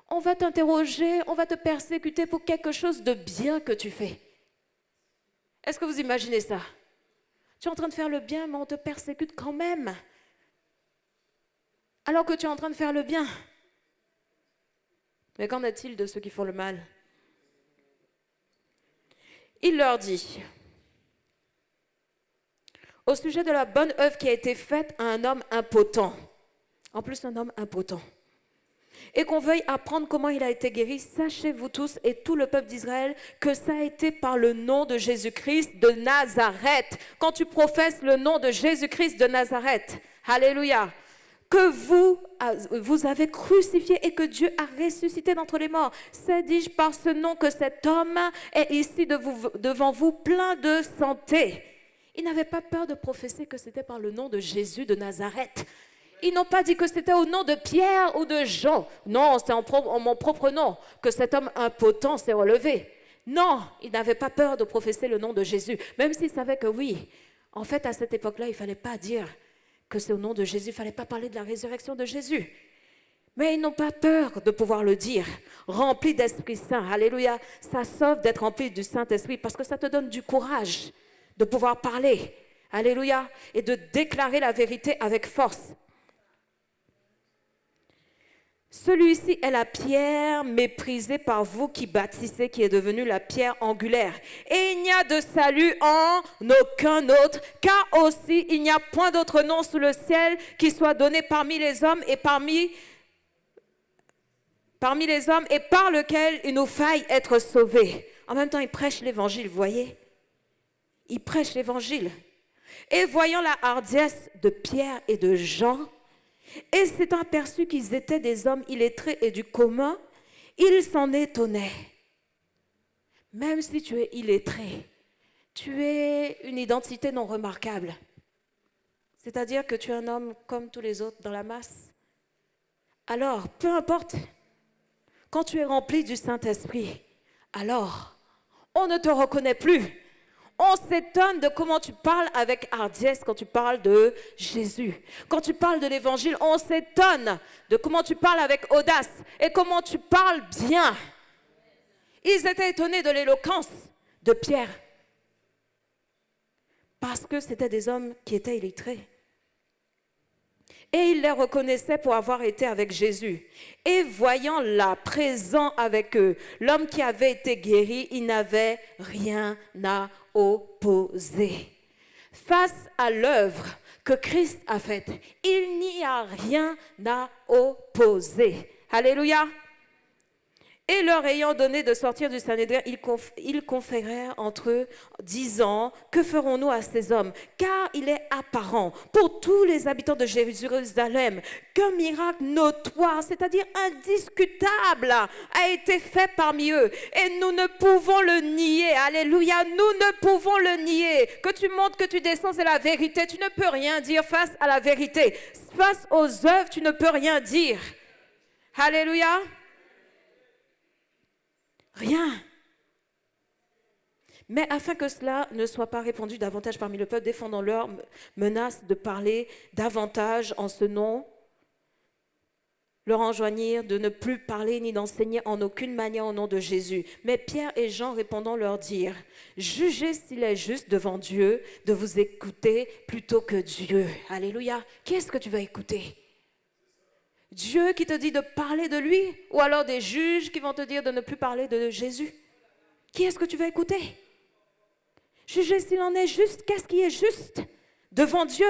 L: On va t'interroger, on va te persécuter pour quelque chose de bien que tu fais. Est-ce que vous imaginez ça? Tu es en train de faire le bien, mais on te persécute quand même. Alors que tu es en train de faire le bien. Mais qu'en est-il de ceux qui font le mal? Il leur dit, au sujet de la bonne œuvre qui a été faite à un homme impotent, en plus un homme impotent, et qu'on veuille apprendre comment il a été guéri, sachez-vous tous et tout le peuple d'Israël que ça a été par le nom de Jésus-Christ de Nazareth. Quand tu professes le nom de Jésus-Christ de Nazareth, alléluia, que vous avez crucifié et que Dieu a ressuscité d'entre les morts. C'est, dis-je, par ce nom que cet homme est ici devant vous plein de santé. Ils n'avaient pas peur de professer que c'était par le nom de Jésus de Nazareth. Ils n'ont pas dit que c'était au nom de Pierre ou de Jean. Non, c'est en mon propre nom que cet homme impotent s'est relevé. Non, ils n'avaient pas peur de professer le nom de Jésus, même s'ils savaient que oui, en fait, à cette époque-là, il ne fallait pas dire que c'est au nom de Jésus, il ne fallait pas parler de la résurrection de Jésus. Mais ils n'ont pas peur de pouvoir le dire, remplis d'Esprit Saint. Alléluia, ça sauve d'être rempli du Saint-Esprit parce que ça te donne du courage de pouvoir parler. Alléluia, et de déclarer la vérité avec force. Celui-ci est la pierre méprisée par vous qui bâtissez, qui est devenue la pierre angulaire. Et il n'y a de salut en aucun autre, car aussi il n'y a point d'autre nom sous le ciel qui soit donné parmi les hommes et parmi les hommes et par lequel il nous faille être sauvés. En même temps, il prêche l'évangile, vous voyez? Il prêche l'évangile. Et voyant la hardiesse de Pierre et de Jean, et s'étant aperçu qu'ils étaient des hommes illettrés et du commun, il s'en étonnait. Même si tu es illettré, tu es une identité non remarquable. C'est-à-dire que tu es un homme comme tous les autres dans la masse. Alors, peu importe, quand tu es rempli du Saint-Esprit, alors, on ne te reconnaît plus. On s'étonne de comment tu parles avec hardiesse quand tu parles de Jésus. Quand tu parles de l'évangile, on s'étonne de comment tu parles avec audace et comment tu parles bien. Ils étaient étonnés de l'éloquence de Pierre parce que c'était des hommes qui étaient illettrés. Et ils les reconnaissaient pour avoir été avec Jésus. Et voyant là, présent avec eux, l'homme qui avait été guéri, il n'avait rien à opposer. Face à l'œuvre que Christ a faite, il n'y a rien à opposer. Alléluia. Et leur ayant donné de sortir du Sanhédrin, ils conférèrent entre eux, disant, que ferons-nous à ces hommes? Car il est apparent pour tous les habitants de Jérusalem qu'un miracle notoire, c'est-à-dire indiscutable, a été fait parmi eux. Et nous ne pouvons le nier. Alléluia, nous ne pouvons le nier. Que tu montes, que tu descends, c'est la vérité. Tu ne peux rien dire face à la vérité. Face aux œuvres, tu ne peux rien dire. Alléluia. Rien. Mais afin que cela ne soit pas répandu davantage parmi le peuple, défendons-leur, menace de parler davantage en ce nom, leur enjoignir de ne plus parler ni d'enseigner en aucune manière au nom de Jésus. Mais Pierre et Jean répondant leur dirent, jugez s'il est juste devant Dieu de vous écouter plutôt que Dieu. Alléluia. Qui est-ce que tu vas écouter? Dieu qui te dit de parler de lui, ou alors des juges qui vont te dire de ne plus parler de Jésus? Qui est-ce que tu vas écouter? Jugez s'il en est juste. Qu'est-ce qui est juste devant Dieu?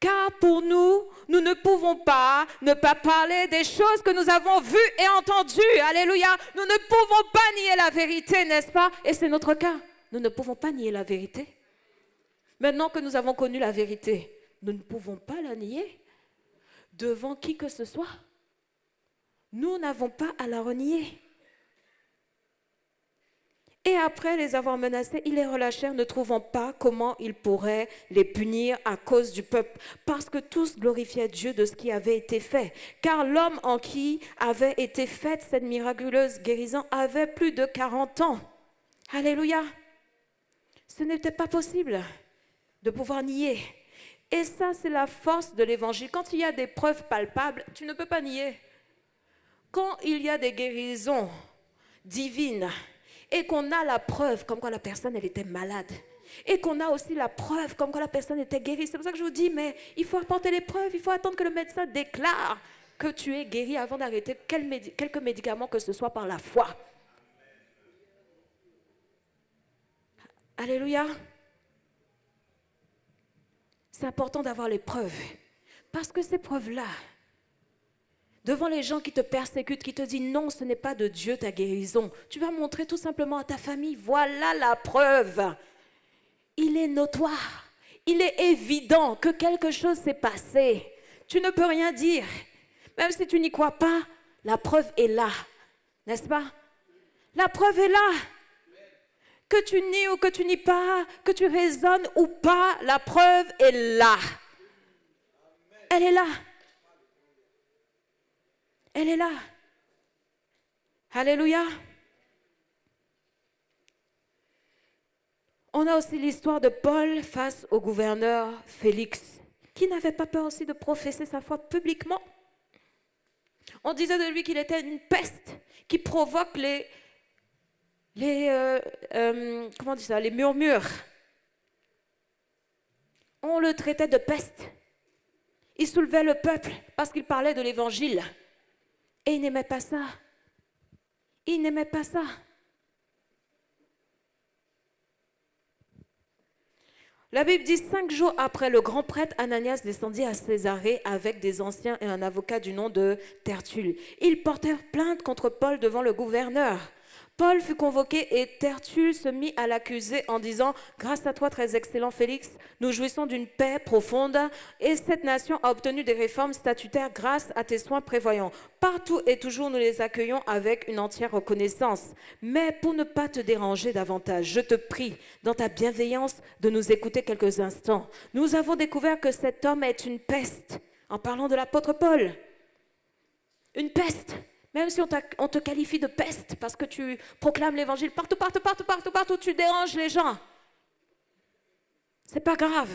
L: Car pour nous, nous ne pouvons pas ne pas parler des choses que nous avons vues et entendues. Alléluia. Nous ne pouvons pas nier la vérité, n'est-ce pas? Et c'est notre cas. Nous ne pouvons pas nier la vérité. Maintenant que nous avons connu la vérité, nous ne pouvons pas la nier devant qui que ce soit. Nous n'avons pas à la renier. Et après les avoir menacés, ils les relâchèrent, ne trouvant pas comment ils pourraient les punir à cause du peuple, parce que tous glorifiaient Dieu de ce qui avait été fait. Car l'homme en qui avait été faite cette miraculeuse guérison avait plus de 40 ans. Alléluia. Ce n'était pas possible de pouvoir nier. Et ça, c'est la force de l'évangile. Quand il y a des preuves palpables, tu ne peux pas nier. Quand il y a des guérisons divines, et qu'on a la preuve comme quoi la personne elle était malade, et qu'on a aussi la preuve comme quoi la personne était guérie. C'est pour ça que je vous dis, mais il faut apporter les preuves, il faut attendre que le médecin déclare que tu es guéri avant d'arrêter quelques médicaments que ce soit par la foi. Alléluia. C'est important d'avoir les preuves, parce que ces preuves-là, devant les gens qui te persécutent, qui te disent non, ce n'est pas de Dieu ta guérison, tu vas montrer tout simplement à ta famille, voilà la preuve. Il est notoire, il est évident que quelque chose s'est passé. Tu ne peux rien dire. Même si tu n'y crois pas, la preuve est là, n'est-ce pas? La preuve est là. Que tu nies ou que tu nies pas, que tu raisonnes ou pas, la preuve est là. Elle est là. Elle est là. Alléluia. On a aussi l'histoire de Paul face au gouverneur Félix, qui n'avait pas peur aussi de professer sa foi publiquement. On disait de lui qu'il était une peste qui provoque les murmures. On le traitait de peste. Il soulevait le peuple parce qu'il parlait de l'évangile. Et il n'aimait pas ça. Il n'aimait pas ça. La Bible dit 5 jours après, le grand prêtre Ananias descendit à Césarée avec des anciens et un avocat du nom de Tertulle. Ils portèrent plainte contre Paul devant le gouverneur. Paul fut convoqué et Tertulle se mit à l'accuser en disant « Grâce à toi, très excellent Félix, nous jouissons d'une paix profonde et cette nation a obtenu des réformes statutaires grâce à tes soins prévoyants. Partout et toujours, nous les accueillons avec une entière reconnaissance. Mais pour ne pas te déranger davantage, je te prie, dans ta bienveillance, de nous écouter quelques instants. Nous avons découvert que cet homme est une peste, en parlant de l'apôtre Paul. Une peste. Même si on te qualifie de peste parce que tu proclames l'évangile partout, tu déranges les gens. C'est pas grave.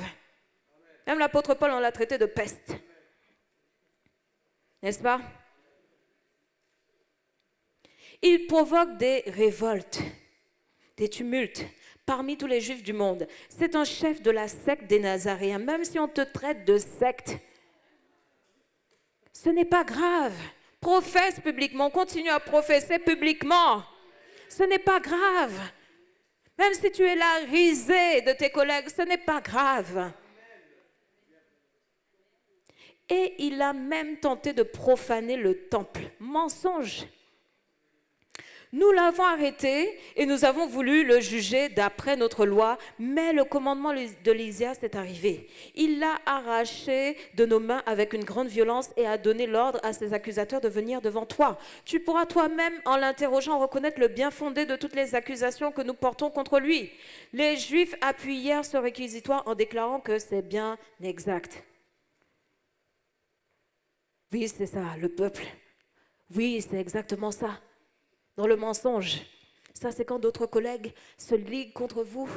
L: Même l'apôtre Paul, on l'a traité de peste. N'est-ce pas? Il provoque des révoltes, des tumultes parmi tous les juifs du monde. C'est un chef de la secte des Nazaréens. Même si on te traite de secte, ce n'est pas grave. Professe publiquement, continue à professer publiquement. Ce n'est pas grave. Même si tu es la risée de tes collègues, ce n'est pas grave. Et il a même tenté de profaner le temple. Mensonge. Nous l'avons arrêté et nous avons voulu le juger d'après notre loi, mais le commandement de Lysias est arrivé. Il l'a arraché de nos mains avec une grande violence et a donné l'ordre à ses accusateurs de venir devant toi. Tu pourras toi-même, en l'interrogeant, reconnaître le bien fondé de toutes les accusations que nous portons contre lui. Les Juifs appuyèrent ce réquisitoire en déclarant que c'est bien exact. Oui, c'est ça, le peuple. Oui, c'est exactement ça. dans le mensonge. Ça, c'est quand d'autres collègues se liguent contre vous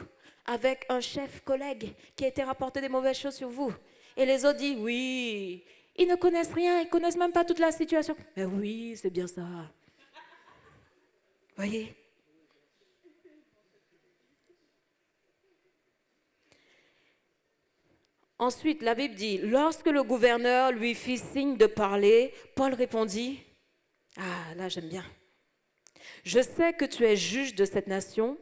L: avec un chef collègue qui a été rapporté des mauvaises choses sur vous. Et les autres disent, oui, ils ne connaissent rien, ils ne connaissent même pas toute la situation. Mais oui, c'est bien ça. Voyez? Ensuite, la Bible dit, lorsque le gouverneur lui fit signe de parler, Paul répondit, ah, là j'aime bien. Je sais que tu es juge de cette nation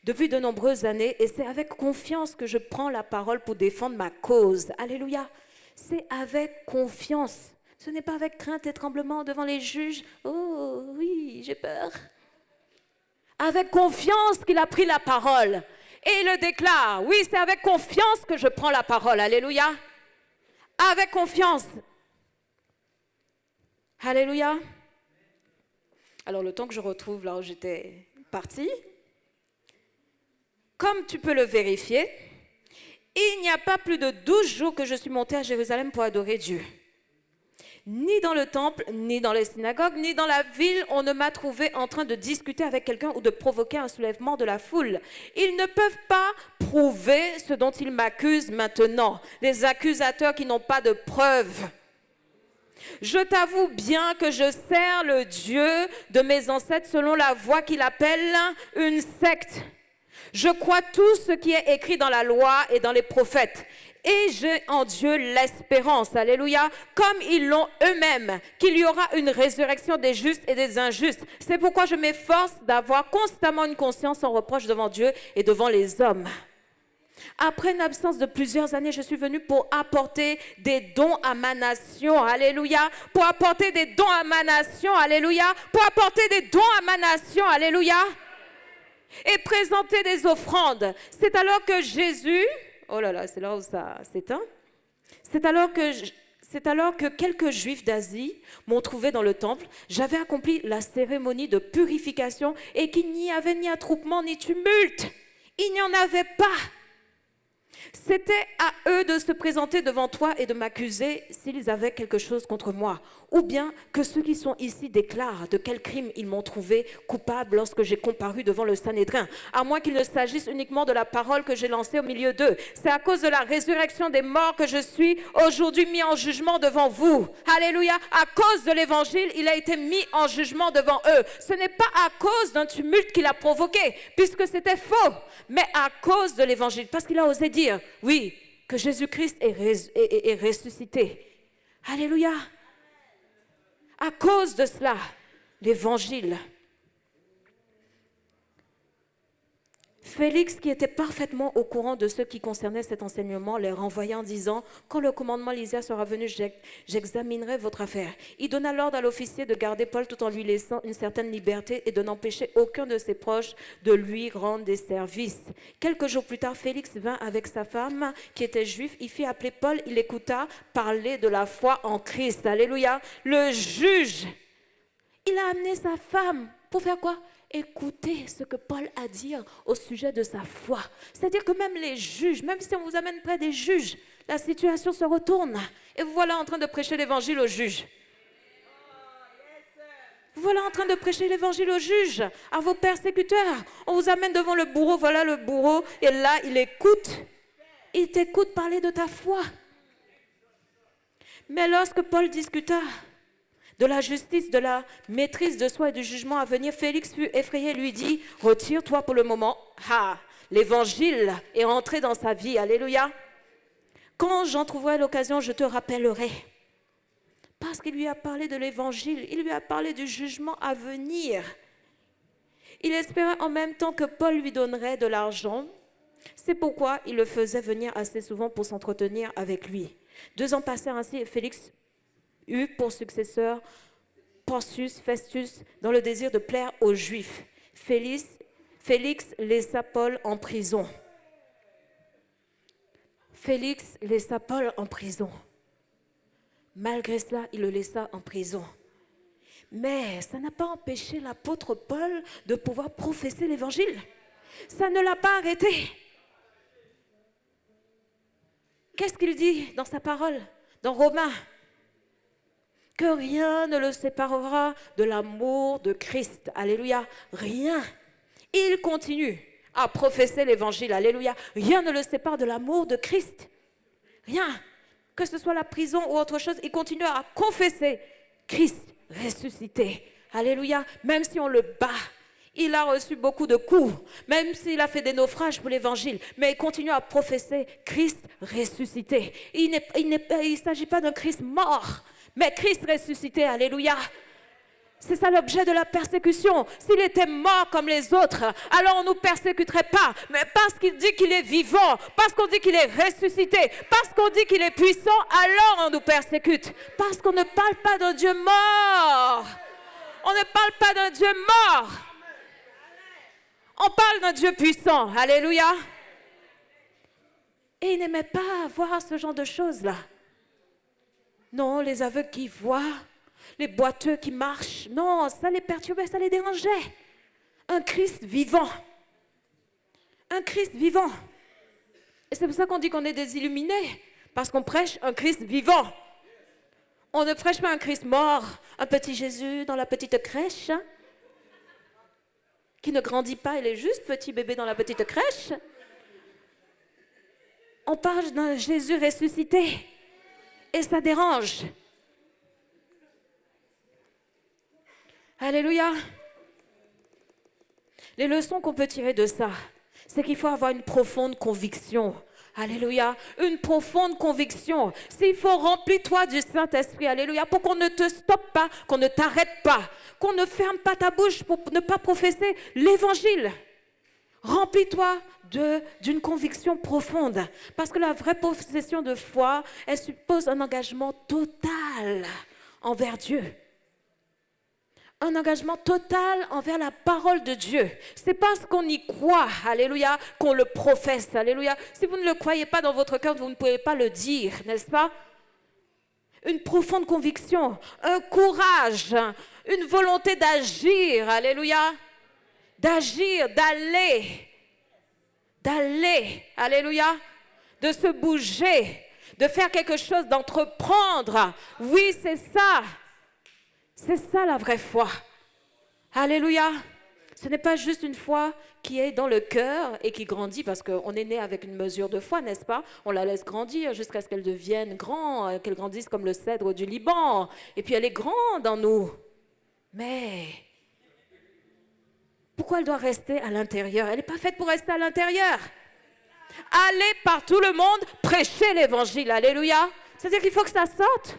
L: depuis de nombreuses années et c'est avec confiance que je prends la parole pour défendre ma cause. Alléluia. C'est avec confiance. Ce n'est pas avec crainte et tremblement devant les juges. Oh oui, j'ai peur. Avec confiance qu'il a pris la parole. Et il le déclare. Oui, c'est avec confiance que je prends la parole. Alléluia. Avec confiance. Alléluia. Alors, le temps que je retrouve là où j'étais partie, comme tu peux le vérifier, il n'y a pas plus de 12 jours que je suis montée à Jérusalem pour adorer Dieu. Ni dans le temple, ni dans les synagogues, ni dans la ville, on ne m'a trouvé en train de discuter avec quelqu'un ou de provoquer un soulèvement de la foule. Ils ne peuvent pas prouver ce dont ils m'accusent maintenant. Les accusateurs qui n'ont pas de preuves. Je t'avoue bien que je sers le Dieu de mes ancêtres selon la voie qu'il appelle une secte. Je crois tout ce qui est écrit dans la loi et dans les prophètes. Et j'ai en Dieu l'espérance, alléluia, comme ils l'ont eux-mêmes, qu'il y aura une résurrection des justes et des injustes. C'est pourquoi je m'efforce d'avoir constamment une conscience sans reproche devant Dieu et devant les hommes. Après une absence de plusieurs années, je suis venue pour apporter des dons à ma nation, alléluia, pour apporter des dons à ma nation, alléluia, pour apporter des dons à ma nation, alléluia, et présenter des offrandes. C'est alors que Jésus, oh là là, c'est là où ça s'éteint, c'est alors que quelques Juifs d'Asie m'ont trouvé dans le temple. J'avais accompli la cérémonie de purification et qu'il n'y avait ni attroupement ni tumulte. Il n'y en avait pas. C'était à eux de se présenter devant toi et de m'accuser s'ils avaient quelque chose contre moi. Ou bien que ceux qui sont ici déclarent de quel crime ils m'ont trouvé coupable lorsque j'ai comparu devant le Sanhédrin. À moins qu'il ne s'agisse uniquement de la parole que j'ai lancée au milieu d'eux. C'est à cause de la résurrection des morts que je suis aujourd'hui mis en jugement devant vous. Alléluia. À cause de l'évangile, il a été mis en jugement devant eux. Ce n'est pas à cause d'un tumulte qu'il a provoqué, puisque c'était faux, mais à cause de l'évangile. Parce qu'il a osé dire, oui, que Jésus-Christ est ressuscité. Alléluia. À cause de cela, l'évangile. Félix, qui était parfaitement au courant de ce qui concernait cet enseignement, les renvoya en disant, quand le commandement Lysia sera venu, j'examinerai votre affaire. Il donna l'ordre à l'officier de garder Paul tout en lui laissant une certaine liberté et de n'empêcher aucun de ses proches de lui rendre des services. Quelques jours plus tard, Félix vint avec sa femme qui était juive. Il fit appeler Paul, il écouta parler de la foi en Christ. Alléluia. Le juge, il a amené sa femme pour faire quoi? Écoutez ce que Paul a à dire au sujet de sa foi. C'est-à-dire que même les juges, même si on vous amène près des juges, la situation se retourne. Et vous voilà en train de prêcher l'évangile aux juges. Vous voilà en train de prêcher l'évangile aux juges, à vos persécuteurs. On vous amène devant le bourreau, voilà le bourreau, et là, il écoute. Il t'écoute parler de ta foi. Mais lorsque Paul discuta de la justice, de la maîtrise de soi et du jugement à venir, Félix fut effrayé et lui dit, retire-toi pour le moment. Ah, l'évangile est rentré dans sa vie, alléluia. Quand j'en trouverai l'occasion, je te rappellerai. Parce qu'il lui a parlé de l'évangile, il lui a parlé du jugement à venir. Il espérait en même temps que Paul lui donnerait de l'argent. C'est pourquoi il le faisait venir assez souvent pour s'entretenir avec lui. 2 ans passèrent ainsi et Félix eut pour successeur Porcius Festus dans le désir de plaire aux Juifs. Félix laissa Paul en prison. Félix laissa Paul en prison. Malgré cela, il le laissa en prison. Mais ça n'a pas empêché l'apôtre Paul de pouvoir professer l'évangile. Ça ne l'a pas arrêté. Qu'est-ce qu'il dit dans sa parole, dans Romains? que rien ne le séparera de l'amour de Christ. Alléluia. Rien. Il continue à professer l'évangile. Alléluia. Rien ne le sépare de l'amour de Christ. Rien. Que ce soit la prison ou autre chose, il continue à confesser Christ ressuscité. Alléluia. Même si on le bat, il a reçu beaucoup de coups, même s'il a fait des naufrages pour l'évangile, mais il continue à professer Christ ressuscité. Il ne s'agit pas d'un Christ mort, mais Christ ressuscité. Alléluia. C'est ça l'objet de la persécution. S'il était mort comme les autres, alors on ne nous persécuterait pas. Mais parce qu'il dit qu'il est vivant, parce qu'on dit qu'il est ressuscité, parce qu'on dit qu'il est puissant, alors on nous persécute. Parce qu'on ne parle pas d'un Dieu mort. On ne parle pas d'un Dieu mort. On parle d'un Dieu puissant. Alléluia. Et il n'aimait pas voir ce genre de choses-là. Non, les aveugles qui voient, les boiteux qui marchent, non, ça les perturbait, ça les dérangeait. Un Christ vivant. Un Christ vivant. Et c'est pour ça qu'on dit qu'on est des illuminés, parce qu'on prêche un Christ vivant. On ne prêche pas un Christ mort, un petit Jésus dans la petite crèche, hein, qui ne grandit pas, il est juste petit bébé dans la petite crèche. On parle d'un Jésus ressuscité, et ça dérange. Alléluia. Les leçons qu'on peut tirer de ça, c'est qu'il faut avoir une profonde conviction. Alléluia. Une profonde conviction. S'il faut remplir toi du Saint-Esprit, alléluia, pour qu'on ne te stoppe pas, qu'on ne t'arrête pas, qu'on ne ferme pas ta bouche pour ne pas professer l'évangile. Remplis-toi d'une conviction profonde. Parce que la vraie possession de foi, elle suppose un engagement total envers Dieu. Un engagement total envers la parole de Dieu. C'est parce qu'on y croit, alléluia, qu'on le professe, alléluia. Si vous ne le croyez pas dans votre cœur, vous ne pouvez pas le dire, n'est-ce pas? Une profonde conviction, un courage, une volonté d'agir, alléluia. D'agir, d'aller, alléluia. De se bouger, de faire quelque chose, d'entreprendre. Oui, c'est ça. C'est ça la vraie foi. Alléluia. Ce n'est pas juste une foi qui est dans le cœur et qui grandit parce qu'on est né avec une mesure de foi, n'est-ce pas? On la laisse grandir jusqu'à ce qu'elle devienne grande, qu'elle grandisse comme le cèdre du Liban. Et puis elle est grande en nous. Mais pourquoi elle doit rester à l'intérieur? Elle n'est pas faite pour rester à l'intérieur. Allez par tout le monde, prêcher l'évangile. Alléluia. C'est-à-dire qu'il faut que ça sorte.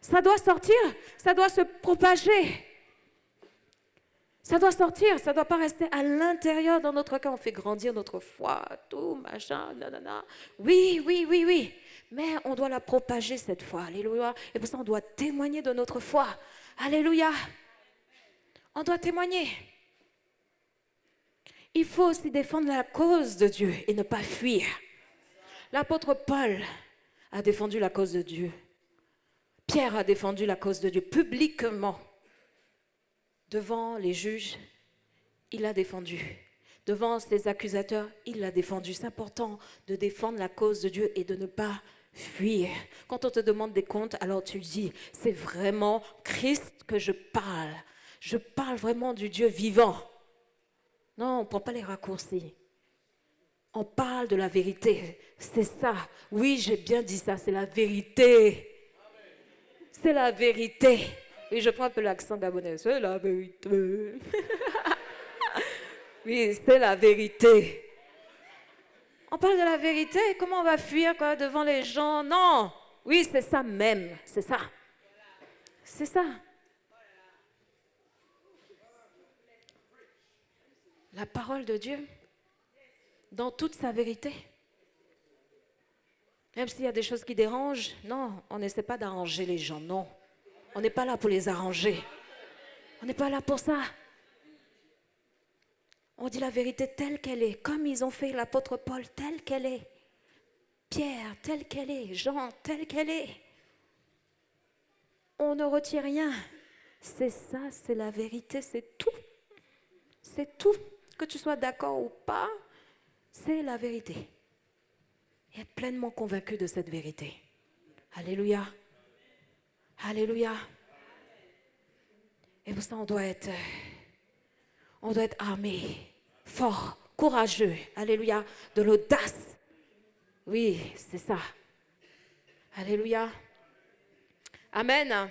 L: Ça doit sortir, ça doit se propager. Ça doit sortir, ça ne doit pas rester à l'intérieur dans notre cœur. On fait grandir notre foi, tout, machin, nanana. Oui, oui, oui, oui. Mais on doit la propager cette foi, alléluia. Et pour ça, on doit témoigner de notre foi. Alléluia. On doit témoigner. Il faut aussi défendre la cause de Dieu et ne pas fuir. L'apôtre Paul a défendu la cause de Dieu. Pierre a défendu la cause de Dieu publiquement. Devant les juges, il l'a défendu. Devant ses accusateurs, il l'a défendu. C'est important de défendre la cause de Dieu et de ne pas fuir. Quand on te demande des comptes, alors tu dis, c'est vraiment Christ que je parle. Je parle vraiment du Dieu vivant. Non, on ne prend pas les raccourcis. On parle de la vérité. C'est ça. Oui, j'ai bien dit ça, c'est la vérité. C'est la vérité. Et je prends un peu l'accent gabonais. C'est la vérité. Oui, c'est la vérité. On parle de la vérité. Comment on va fuir quoi, devant les gens? Non. Oui, c'est ça même. C'est ça. C'est ça. La parole de Dieu, dans toute sa vérité. Même s'il y a des choses qui dérangent, non, on n'essaie pas d'arranger les gens, non. On n'est pas là pour les arranger. On n'est pas là pour ça. On dit la vérité telle qu'elle est, comme ils ont fait l'apôtre Paul, telle qu'elle est. Pierre, telle qu'elle est. Jean, telle qu'elle est. On ne retient rien. C'est ça, c'est la vérité, c'est tout. C'est tout. Que tu sois d'accord ou pas, c'est la vérité. Et être pleinement convaincu de cette vérité. Alléluia. Alléluia. Et pour ça, on doit être armé, fort, courageux. Alléluia. De l'audace. Oui, c'est ça. Alléluia. Amen.